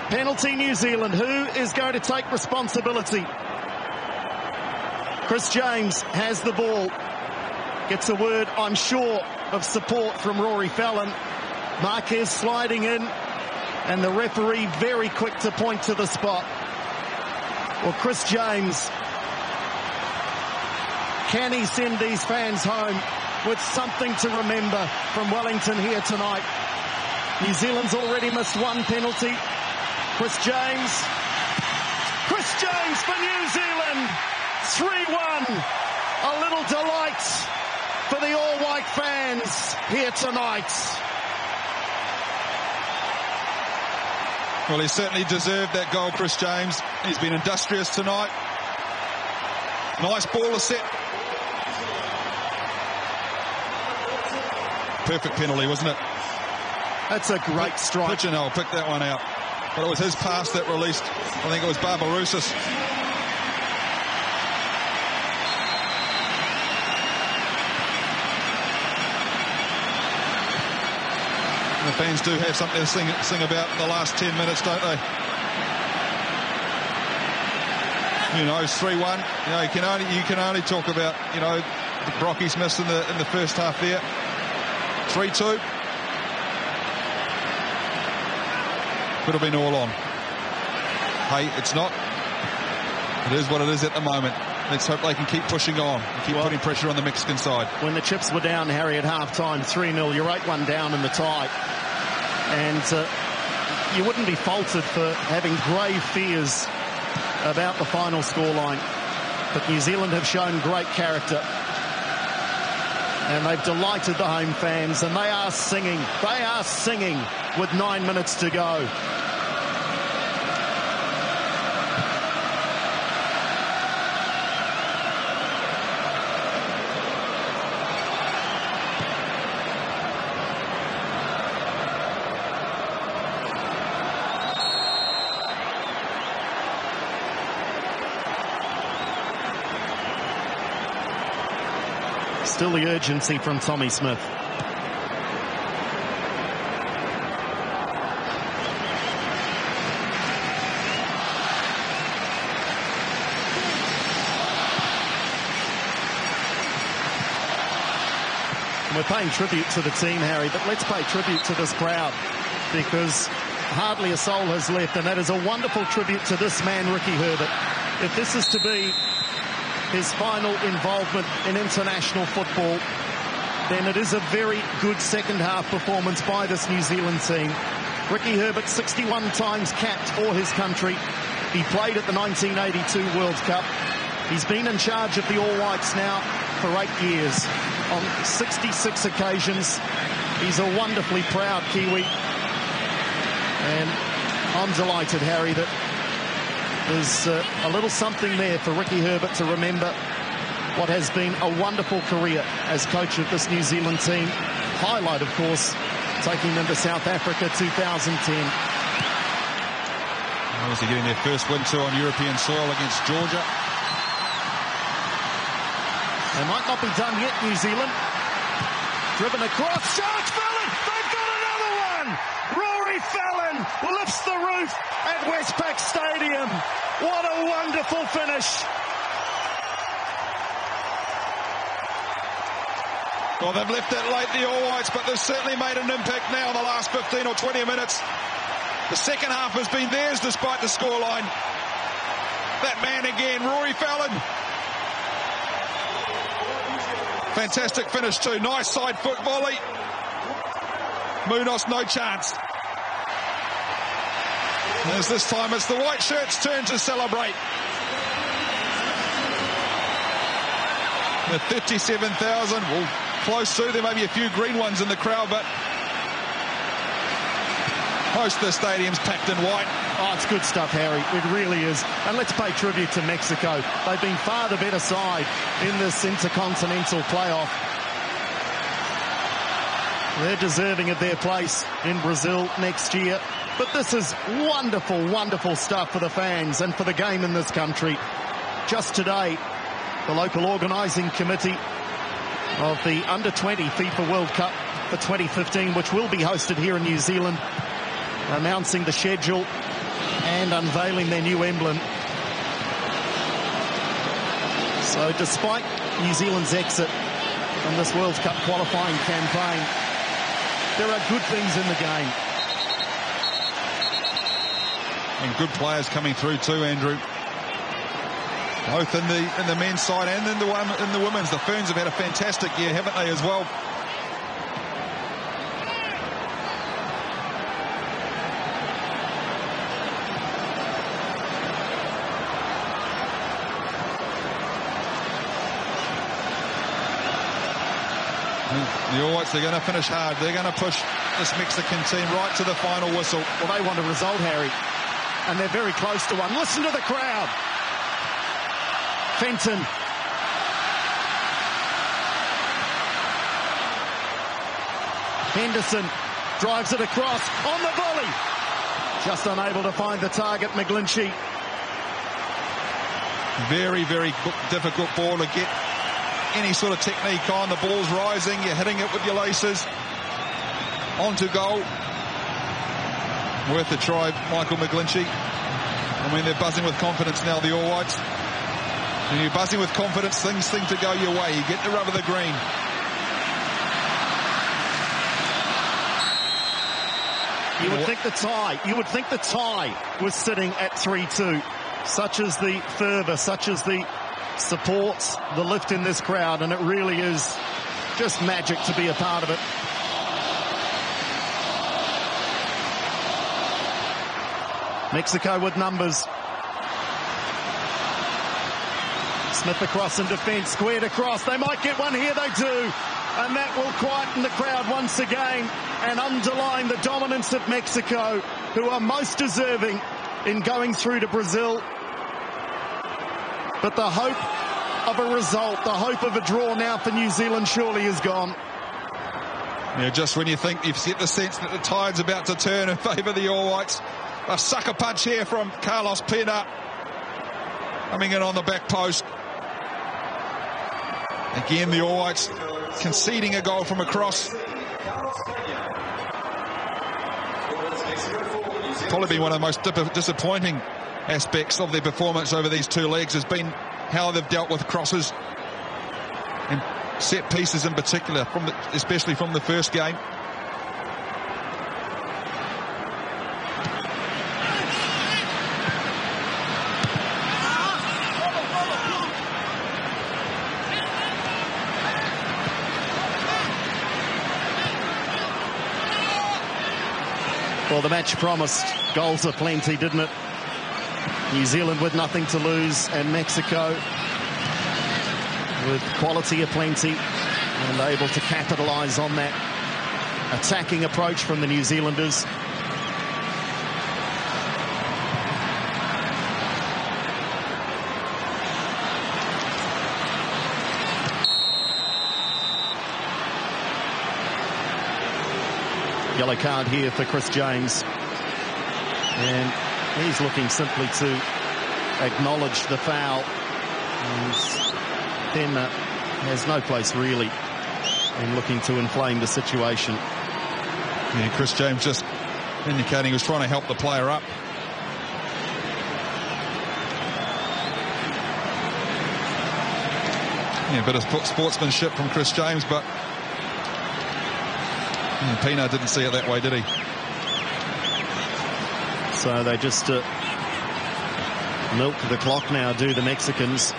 Penalty New Zealand. Who is going to take responsibility? Chris James has the ball. Gets a word, I'm sure, of support from Rory Fallon. Marquez sliding in, and the referee very quick to point to the spot. Well, Chris James, can he send these fans home with something to remember from Wellington here tonight? New Zealand's already missed one penalty. Chris James for New Zealand. 3-1. A little delight for the all-white fans here tonight. Well, he certainly deserved that goal, Chris James. He's been industrious tonight. Nice ball to set. Perfect penalty, wasn't it? That's a great strike. Pichinell picked that one out. But it was his pass that released, I think it was Barbarousis. The fans do have something to sing about in the last 10 minutes, don't they? Who knows, 3-1. You know, you can only talk about, you know, the Brockies missed in the first half there. 3-2. Could have been all on. Hey, it's not. It is what it is at the moment. Let's hope they can keep pushing on and keep putting pressure on the Mexican side. When the chips were down, Harry, at half-time, 3-0, you're 8-1 down in the tie. And you wouldn't be faulted for having grave fears about the final scoreline. But New Zealand have shown great character. And they've delighted the home fans, and they are singing. They are singing with 9 minutes to go. Still the urgency from Tommy Smith. We're paying tribute to the team, Harry, but let's pay tribute to this crowd, because hardly a soul has left, and that is a wonderful tribute to this man, Ricky Herbert. If this is to be his final involvement in international football, then it is a very good second half performance by this New Zealand team. Ricky Herbert, 61 times capped for his country. He played at the 1982 World Cup. He's been in charge of the All Whites now for 8 years on 66 occasions. He's a wonderfully proud Kiwi. And I'm delighted, Harry, that there's a little something there for Ricky Herbert to remember what has been a wonderful career as coach of this New Zealand team. Highlight, of course, taking them to South Africa 2010. Obviously getting their first win too on European soil against Georgia. They might not be done yet, New Zealand. Driven across, George Fallon, they've got another one! Rory Fallon lifts the roof at Westpac Stadium. What a wonderful finish. Well, they've left it late, the All Whites, but they've certainly made an impact now in the last 15 or 20 minutes. The second half has been theirs despite the scoreline. That man again, Rory Fallon. Fantastic finish too. Nice side foot volley. Munoz, no chance. As this time it's the white shirts' turn to celebrate. With 57,000, well, close to. There may be a few green ones in the crowd, but most of the stadium's packed in white. Oh, it's good stuff, Harry. It really is. And let's pay tribute to Mexico. They've been far the better side in this intercontinental playoff. They're deserving of their place in Brazil next year. But this is wonderful, wonderful stuff for the fans and for the game in this country. Just today, the local organising committee of the Under-20 FIFA World Cup for 2015, which will be hosted here in New Zealand, announcing the schedule and unveiling their new emblem. So despite New Zealand's exit from this World Cup qualifying campaign, there are good things in the game. And good players coming through too, Andrew. Both in the men's side and in the women's. The Ferns have had a fantastic year, haven't they, as well? The All Whites, they're going to finish hard. They're going to push this Mexican team right to the final whistle. Well, they want a result, Harry, and they're very close to one. Listen to the crowd. Fenton. Henderson drives it across on the volley. Just unable to find the target, McGlinchey. Very, very difficult ball to get any sort of technique on. The ball's rising, you're hitting it with your laces. On to goal. Worth a try, Michael McGlinchey. I mean, they're buzzing with confidence now, the All Whites. When you're buzzing with confidence, things seem to go your way. You get the rub of the green. You would think the tie was sitting at 3-2. Such as the fervour, such as the support, the lift in this crowd, and it really is just magic to be a part of it. Mexico with numbers. Smith across in defence, squared across. They might get one here, they do. And that will quieten the crowd once again and underline the dominance of Mexico, who are most deserving in going through to Brazil. But the hope of a result, the hope of a draw now for New Zealand surely is gone. Yeah, just when you think you've get the sense that the tide's about to turn in favour of the All Whites. A sucker punch here from Carlos Pena. Coming in on the back post. Again, the All Whites conceding a goal from across. Probably been one of the most disappointing aspects of their performance over these two legs has been how they've dealt with crosses and set pieces in particular, especially from the first game. Well, the match promised goals aplenty, didn't it? New Zealand with nothing to lose, and Mexico with quality aplenty and able to capitalise on that attacking approach from the New Zealanders. Yellow card here for Chris James. And he's looking simply to acknowledge the foul. And Pena has no place really in looking to inflame the situation. Yeah, Chris James just indicating he was trying to help the player up. Yeah, a bit of sportsmanship from Chris James, but Pena didn't see it that way, did he? So they just milk the clock now, do the Mexicans.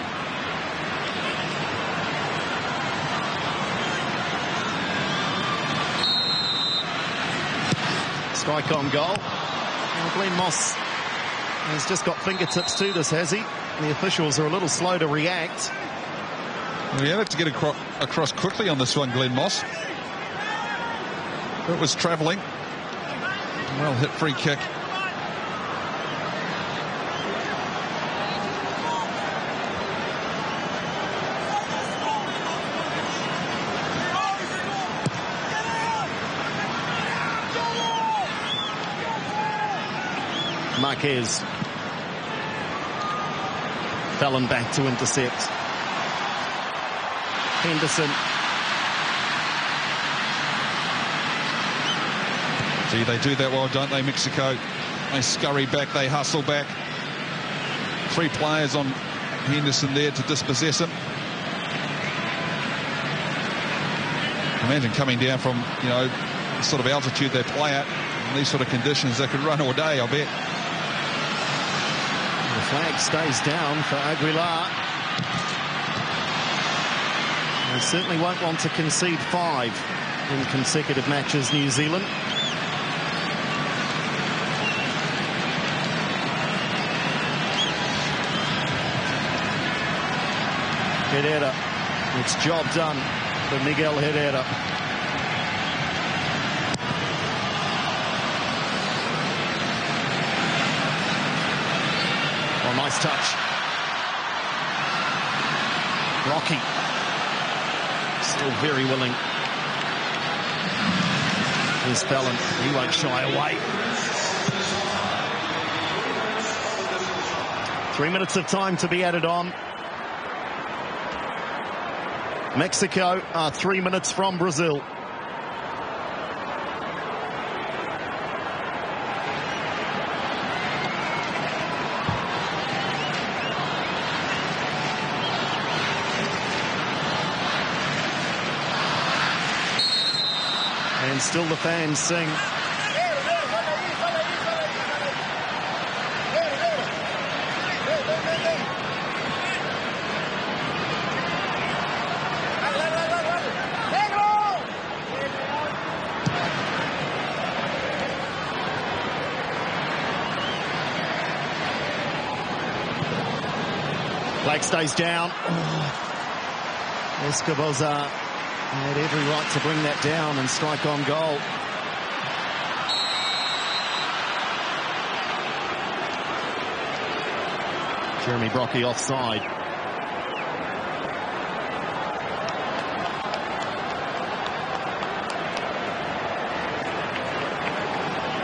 Strike on goal. And Glenn Moss has just got fingertips to this, has he? The officials are a little slow to react. Well, yeah, have to get across quickly on this one, Glenn Moss. It was travelling. Well hit free kick. Marquez. Fallon back to intercept. Henderson. Gee, they do that well, don't they, Mexico? They scurry back, they hustle back. 3 players on Henderson there to dispossess him. Imagine coming down from, you know, the sort of altitude they play at, in these sort of conditions, they could run all day, I bet. The flag stays down for Aguilar. They certainly won't want to concede 5 in consecutive matches, New Zealand. Herrera, it's job done. for Miguel Herrera. Oh, nice touch. Rocky. Still very willing. Here's Bellin. He won't shy away. 3 minutes of time to be added on. Mexico are 3 minutes from Brazil. And still the fans sing. Flag stays down. Escoboza had every right to bring that down and strike on goal. Jeremy Brockie offside.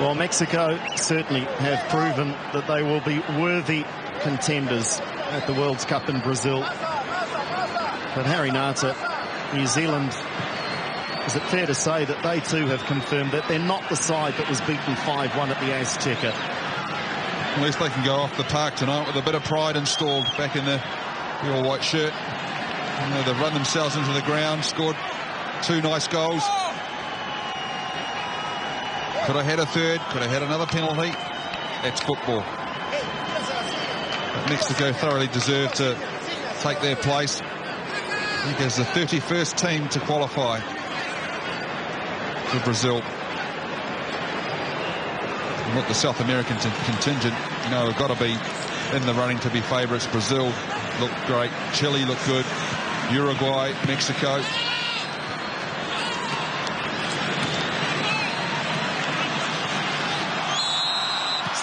Well, Mexico certainly have proven that they will be worthy contenders at the World Cup in Brazil. But Harry Nata, New Zealand, is it fair to say that they too have confirmed that they're not the side that was beaten 5-1 at the Azteca? At least they can go off the park tonight with a bit of pride installed back in the all-white shirt. You know, they've run themselves into the ground, scored 2 nice goals. Could have had a third, could have had another penalty. That's football. But Mexico thoroughly deserve to take their place. I think as the 31st team to qualify for Brazil. And look, the South American contingent, you know, have got to be in the running to be favourites. Brazil looked great. Chile looked good. Uruguay, Mexico.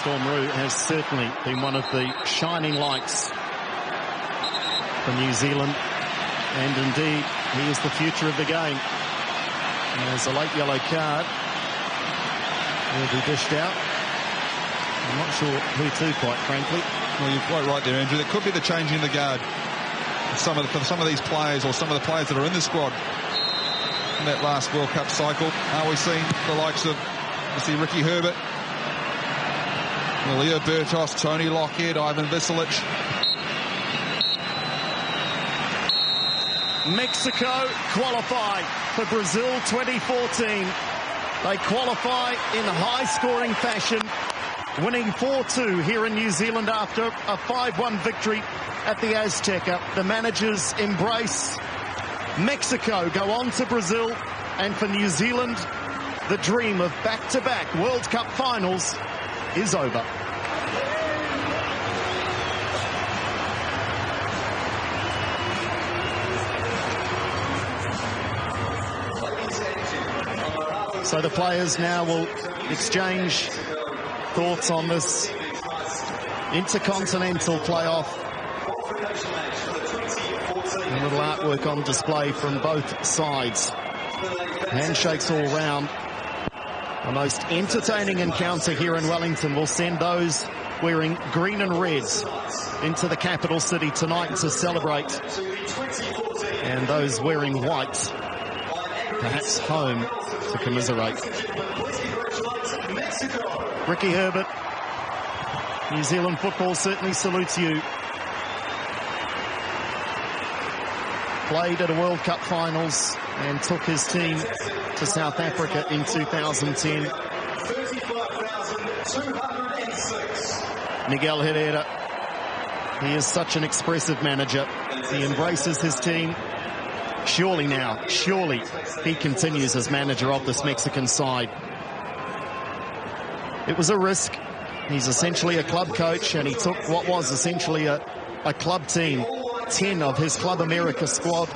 Storm Roux has certainly been one of the shining lights for New Zealand. And indeed, he is the future of the game. And there's a late yellow card. Will be dished out. I'm not sure who to, quite frankly. Well, you're quite right there, Andrew. There could be the changing of the guard. For some of these players, or some of the players that are in the squad in that last World Cup cycle. Are we seeing the likes of, obviously, Ricky Herbert, Leo Bertos, Tony Lockhead, Ivan Visolic. Mexico qualify for Brazil 2014. They qualify in high-scoring fashion, winning 4-2 here in New Zealand after a 5-1 victory at the Azteca. The managers embrace Mexico, go on to Brazil, and for New Zealand, the dream of back-to-back World Cup finals is over. So the players now will exchange thoughts on this intercontinental playoff. A little artwork on display from both sides. Handshakes all round. The most entertaining encounter here in Wellington will send those wearing green and red into the capital city tonight to celebrate. And those wearing white, perhaps home to commiserate. Ricky Herbert, New Zealand football certainly salutes you. Played at a World Cup finals and took his team to South Africa in 2010. Miguel Herrera, he is such an expressive manager. He embraces his team. Surely now, surely he continues as manager of this Mexican side. It was a risk. He's essentially a club coach, and he took what was essentially a club team, 10 of his Club America squad,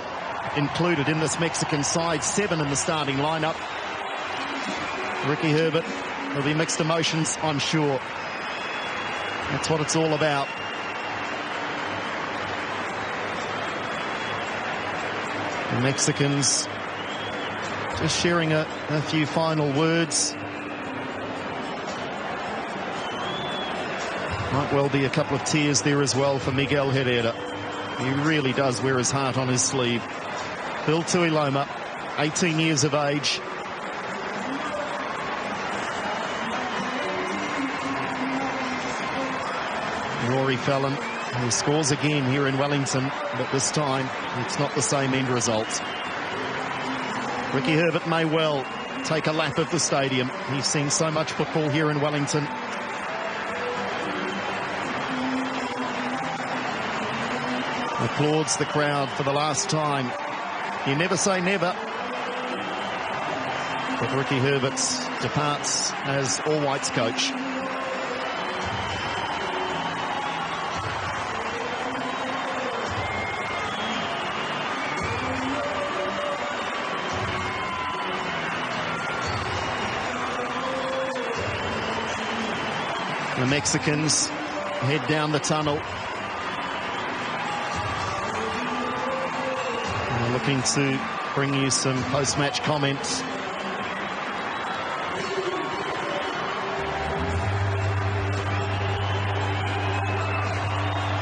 included in this Mexican side, 7 in the starting lineup. Ricky Herbert, there'll be mixed emotions, I'm sure. That's what it's all about. The Mexicans just sharing a few final words. Might well be a couple of tears there as well for Miguel Herrera. He really does wear his heart on his sleeve. Bill Tuiloma, 18 years of age. Rory Fallon, who scores again here in Wellington, but this time it's not the same end result. Ricky Herbert may well take a lap of the stadium. He's seen so much football here in Wellington. Applauds the crowd for the last time. You never say never. But Ricky Herbert departs as All Whites coach. The Mexicans head down the tunnel. They're looking to bring you some post-match comments.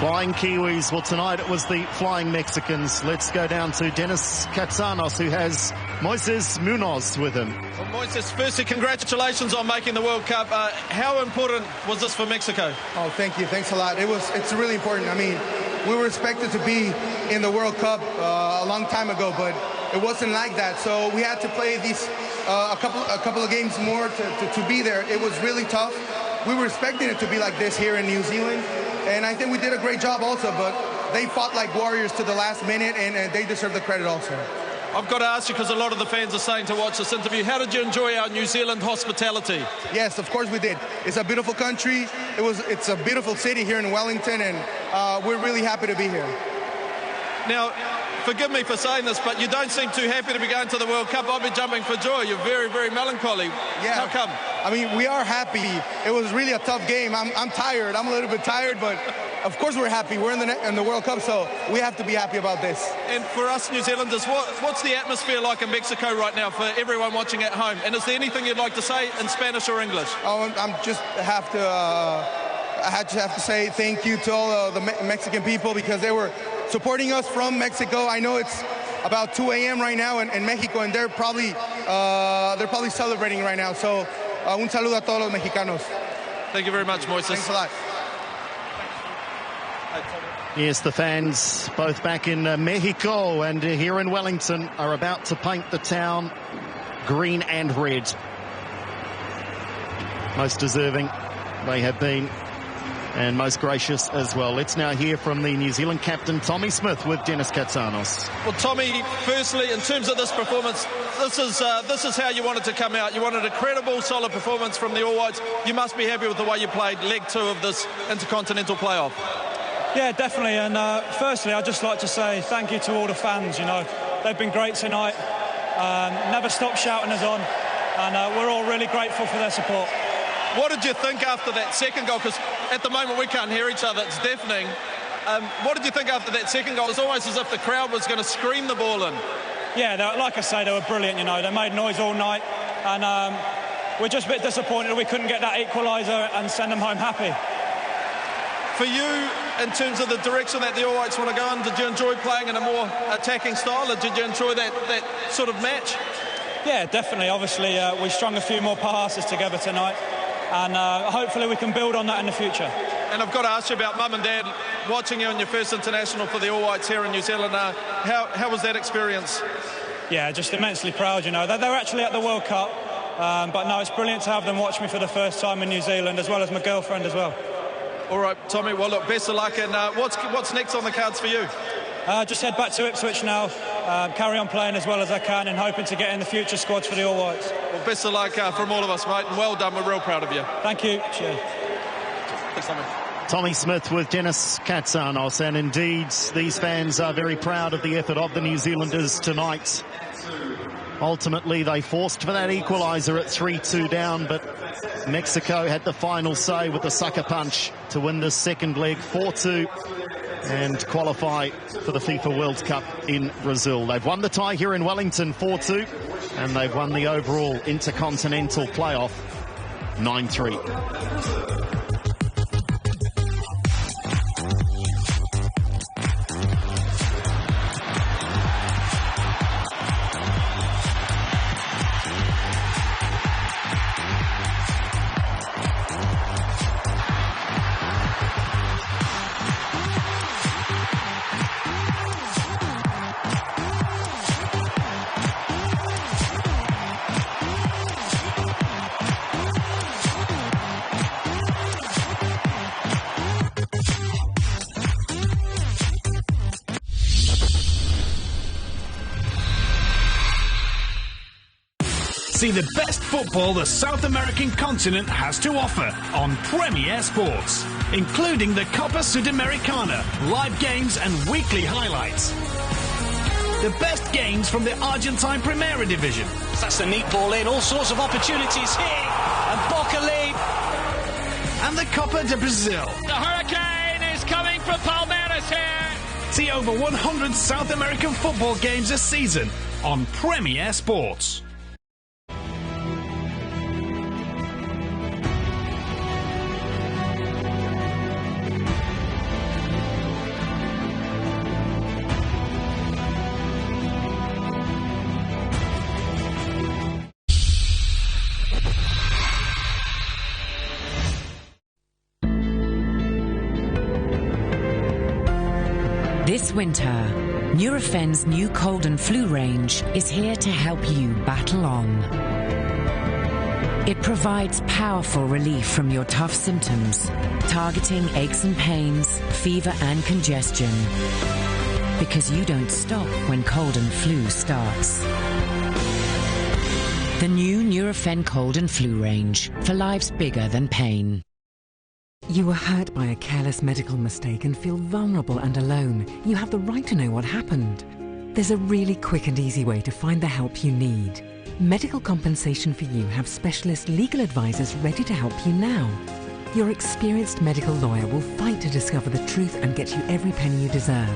Flying Kiwis. Well, tonight it was the Flying Mexicans. Let's go down to Dennis Katsanos, who has Moises Munoz with him. Well, Moises, firstly, congratulations on making the World Cup. How important was this for Mexico? Oh, thank you. Thanks a lot. It's really important. I mean, we were expected to be in the World Cup a long time ago, but it wasn't like that. So we had to play these a couple of games more to be there. It was really tough. We were expecting it to be like this here in New Zealand, and I think we did a great job also, but they fought like warriors to the last minute, and they deserve the credit also. I've got to ask you, because a lot of the fans are saying to watch this interview, how did you enjoy our New Zealand hospitality? Yes, of course we did. It's a beautiful country. It's a beautiful city here in Wellington, and we're really happy to be here. Now, forgive me for saying this, but you don't seem too happy to be going to the World Cup. I'll be jumping for joy. You're very, very melancholy. Yeah. How come? I mean, we are happy. It was really a tough game. I'm tired. I'm a little bit tired, but of course we're happy. We're in the World Cup, so we have to be happy about this. And for us New Zealanders, what's the atmosphere like in Mexico right now for everyone watching at home? And is there anything you'd like to say in Spanish or English? I have to say thank you to all the Mexican people, because they were supporting us from Mexico. I know it's about 2 a.m. right now in Mexico, and they're probably celebrating right now. So un saludo a todos los mexicanos. Thank you very much, Moises. Thanks a lot. Yes, the fans, both back in Mexico and here in Wellington, are about to paint the town green and red. Most deserving they have been, and most gracious as well. Let's now hear from the New Zealand captain, Tommy Smith, with Dennis Katsanos. Well, Tommy, firstly, in terms of this performance, this is how you wanted to come out. You wanted a credible, solid performance from the All Whites. You must be happy with the way you played leg 2 of this Intercontinental playoff. Yeah, definitely. And firstly, I'd just like to say thank you to all the fans. You know, they've been great tonight. Never stopped shouting us on, and we're all really grateful for their support. What did you think after that second goal? Because at the moment we can't hear each other, it's deafening. What did you think after that second goal? It's almost as if the crowd was going to scream the ball in. Yeah, like I say, they were brilliant, you know. They made noise all night, and we're just a bit disappointed we couldn't get that equaliser and send them home happy. For you, in terms of the direction that the All Whites want to go in, did you enjoy playing in a more attacking style, or did you enjoy that sort of match? Yeah, definitely. Obviously, we strung a few more passes together tonight, and hopefully we can build on that in the future. And I've got to ask you about Mum and Dad watching you on your first international for the All Whites here in New Zealand. How was that experience? Yeah, just immensely proud, you know. They're actually at the World Cup, but no, it's brilliant to have them watch me for the first time in New Zealand, as well as my girlfriend as well. All right, Tommy, well, look, best of luck, and what's next on the cards for you? Just head back to Ipswich now, carry on playing as well as I can, and hoping to get in the future squads for the All Whites. Well, best of luck from all of us, mate, and well done. We're real proud of you. Thank you. Cheers. Thanks, Tommy. Tommy Smith with Dennis Katsanos, and indeed these fans are very proud of the effort of the New Zealanders tonight. Ultimately they forced for that equaliser at 3-2 down, but Mexico had the final say with the sucker punch to win this second leg 4-2 and qualify for the FIFA World Cup in Brazil. They've won the tie here in Wellington 4-2, and they've won the overall intercontinental playoff 9-3. See the best football the South American continent has to offer on Premier Sports, including the Copa Sudamericana, live games and weekly highlights. The best games from the Argentine Primera Division. That's the neat ball in, all sorts of opportunities here, and Boca lead. And the Copa de Brazil. The Hurricane is coming from Palmeiras here. See over 100 South American football games a season on Premier Sports. This winter, Nurofen's new cold and flu range is here to help you battle on. It provides powerful relief from your tough symptoms, targeting aches and pains, fever and congestion. Because you don't stop when cold and flu starts. The new Nurofen cold and flu range for lives bigger than pain. You were hurt by a careless medical mistake and feel vulnerable and alone. You have the right to know what happened. There's a really quick and easy way to find the help you need. Medical Compensation for You have specialist legal advisors ready to help you now. Your experienced medical lawyer will fight to discover the truth and get you every penny you deserve.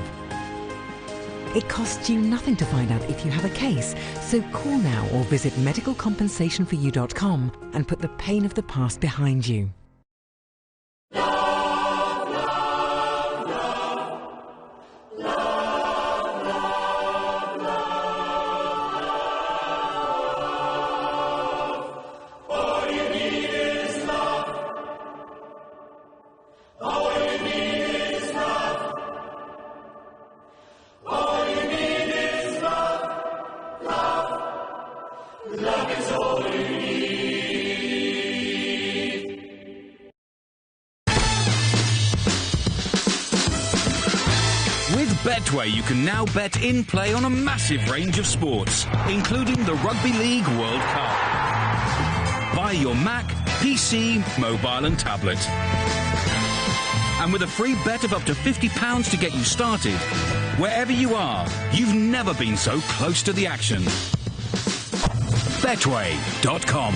It costs you nothing to find out if you have a case, so call now or visit medicalcompensationforyou.com and put the pain of the past behind you. Betway, you can now bet in play on a massive range of sports, including the Rugby League World Cup. Buy your Mac, PC, mobile and tablet. And with a free bet of up to £50 to get you started, wherever you are, you've never been so close to the action. Betway.com.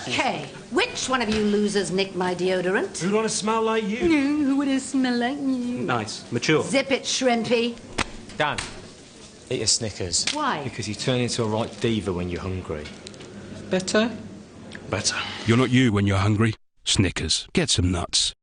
Okay, which one of you losers nicked my deodorant? Who'd want to smell like you? Who would smell like you? Nice. Mature. Zip it, Shrimpy. Dan, eat a Snickers. Why? Because you turn into a right diva when you're hungry. Better? Better. You're not you when you're hungry. Snickers. Get some nuts.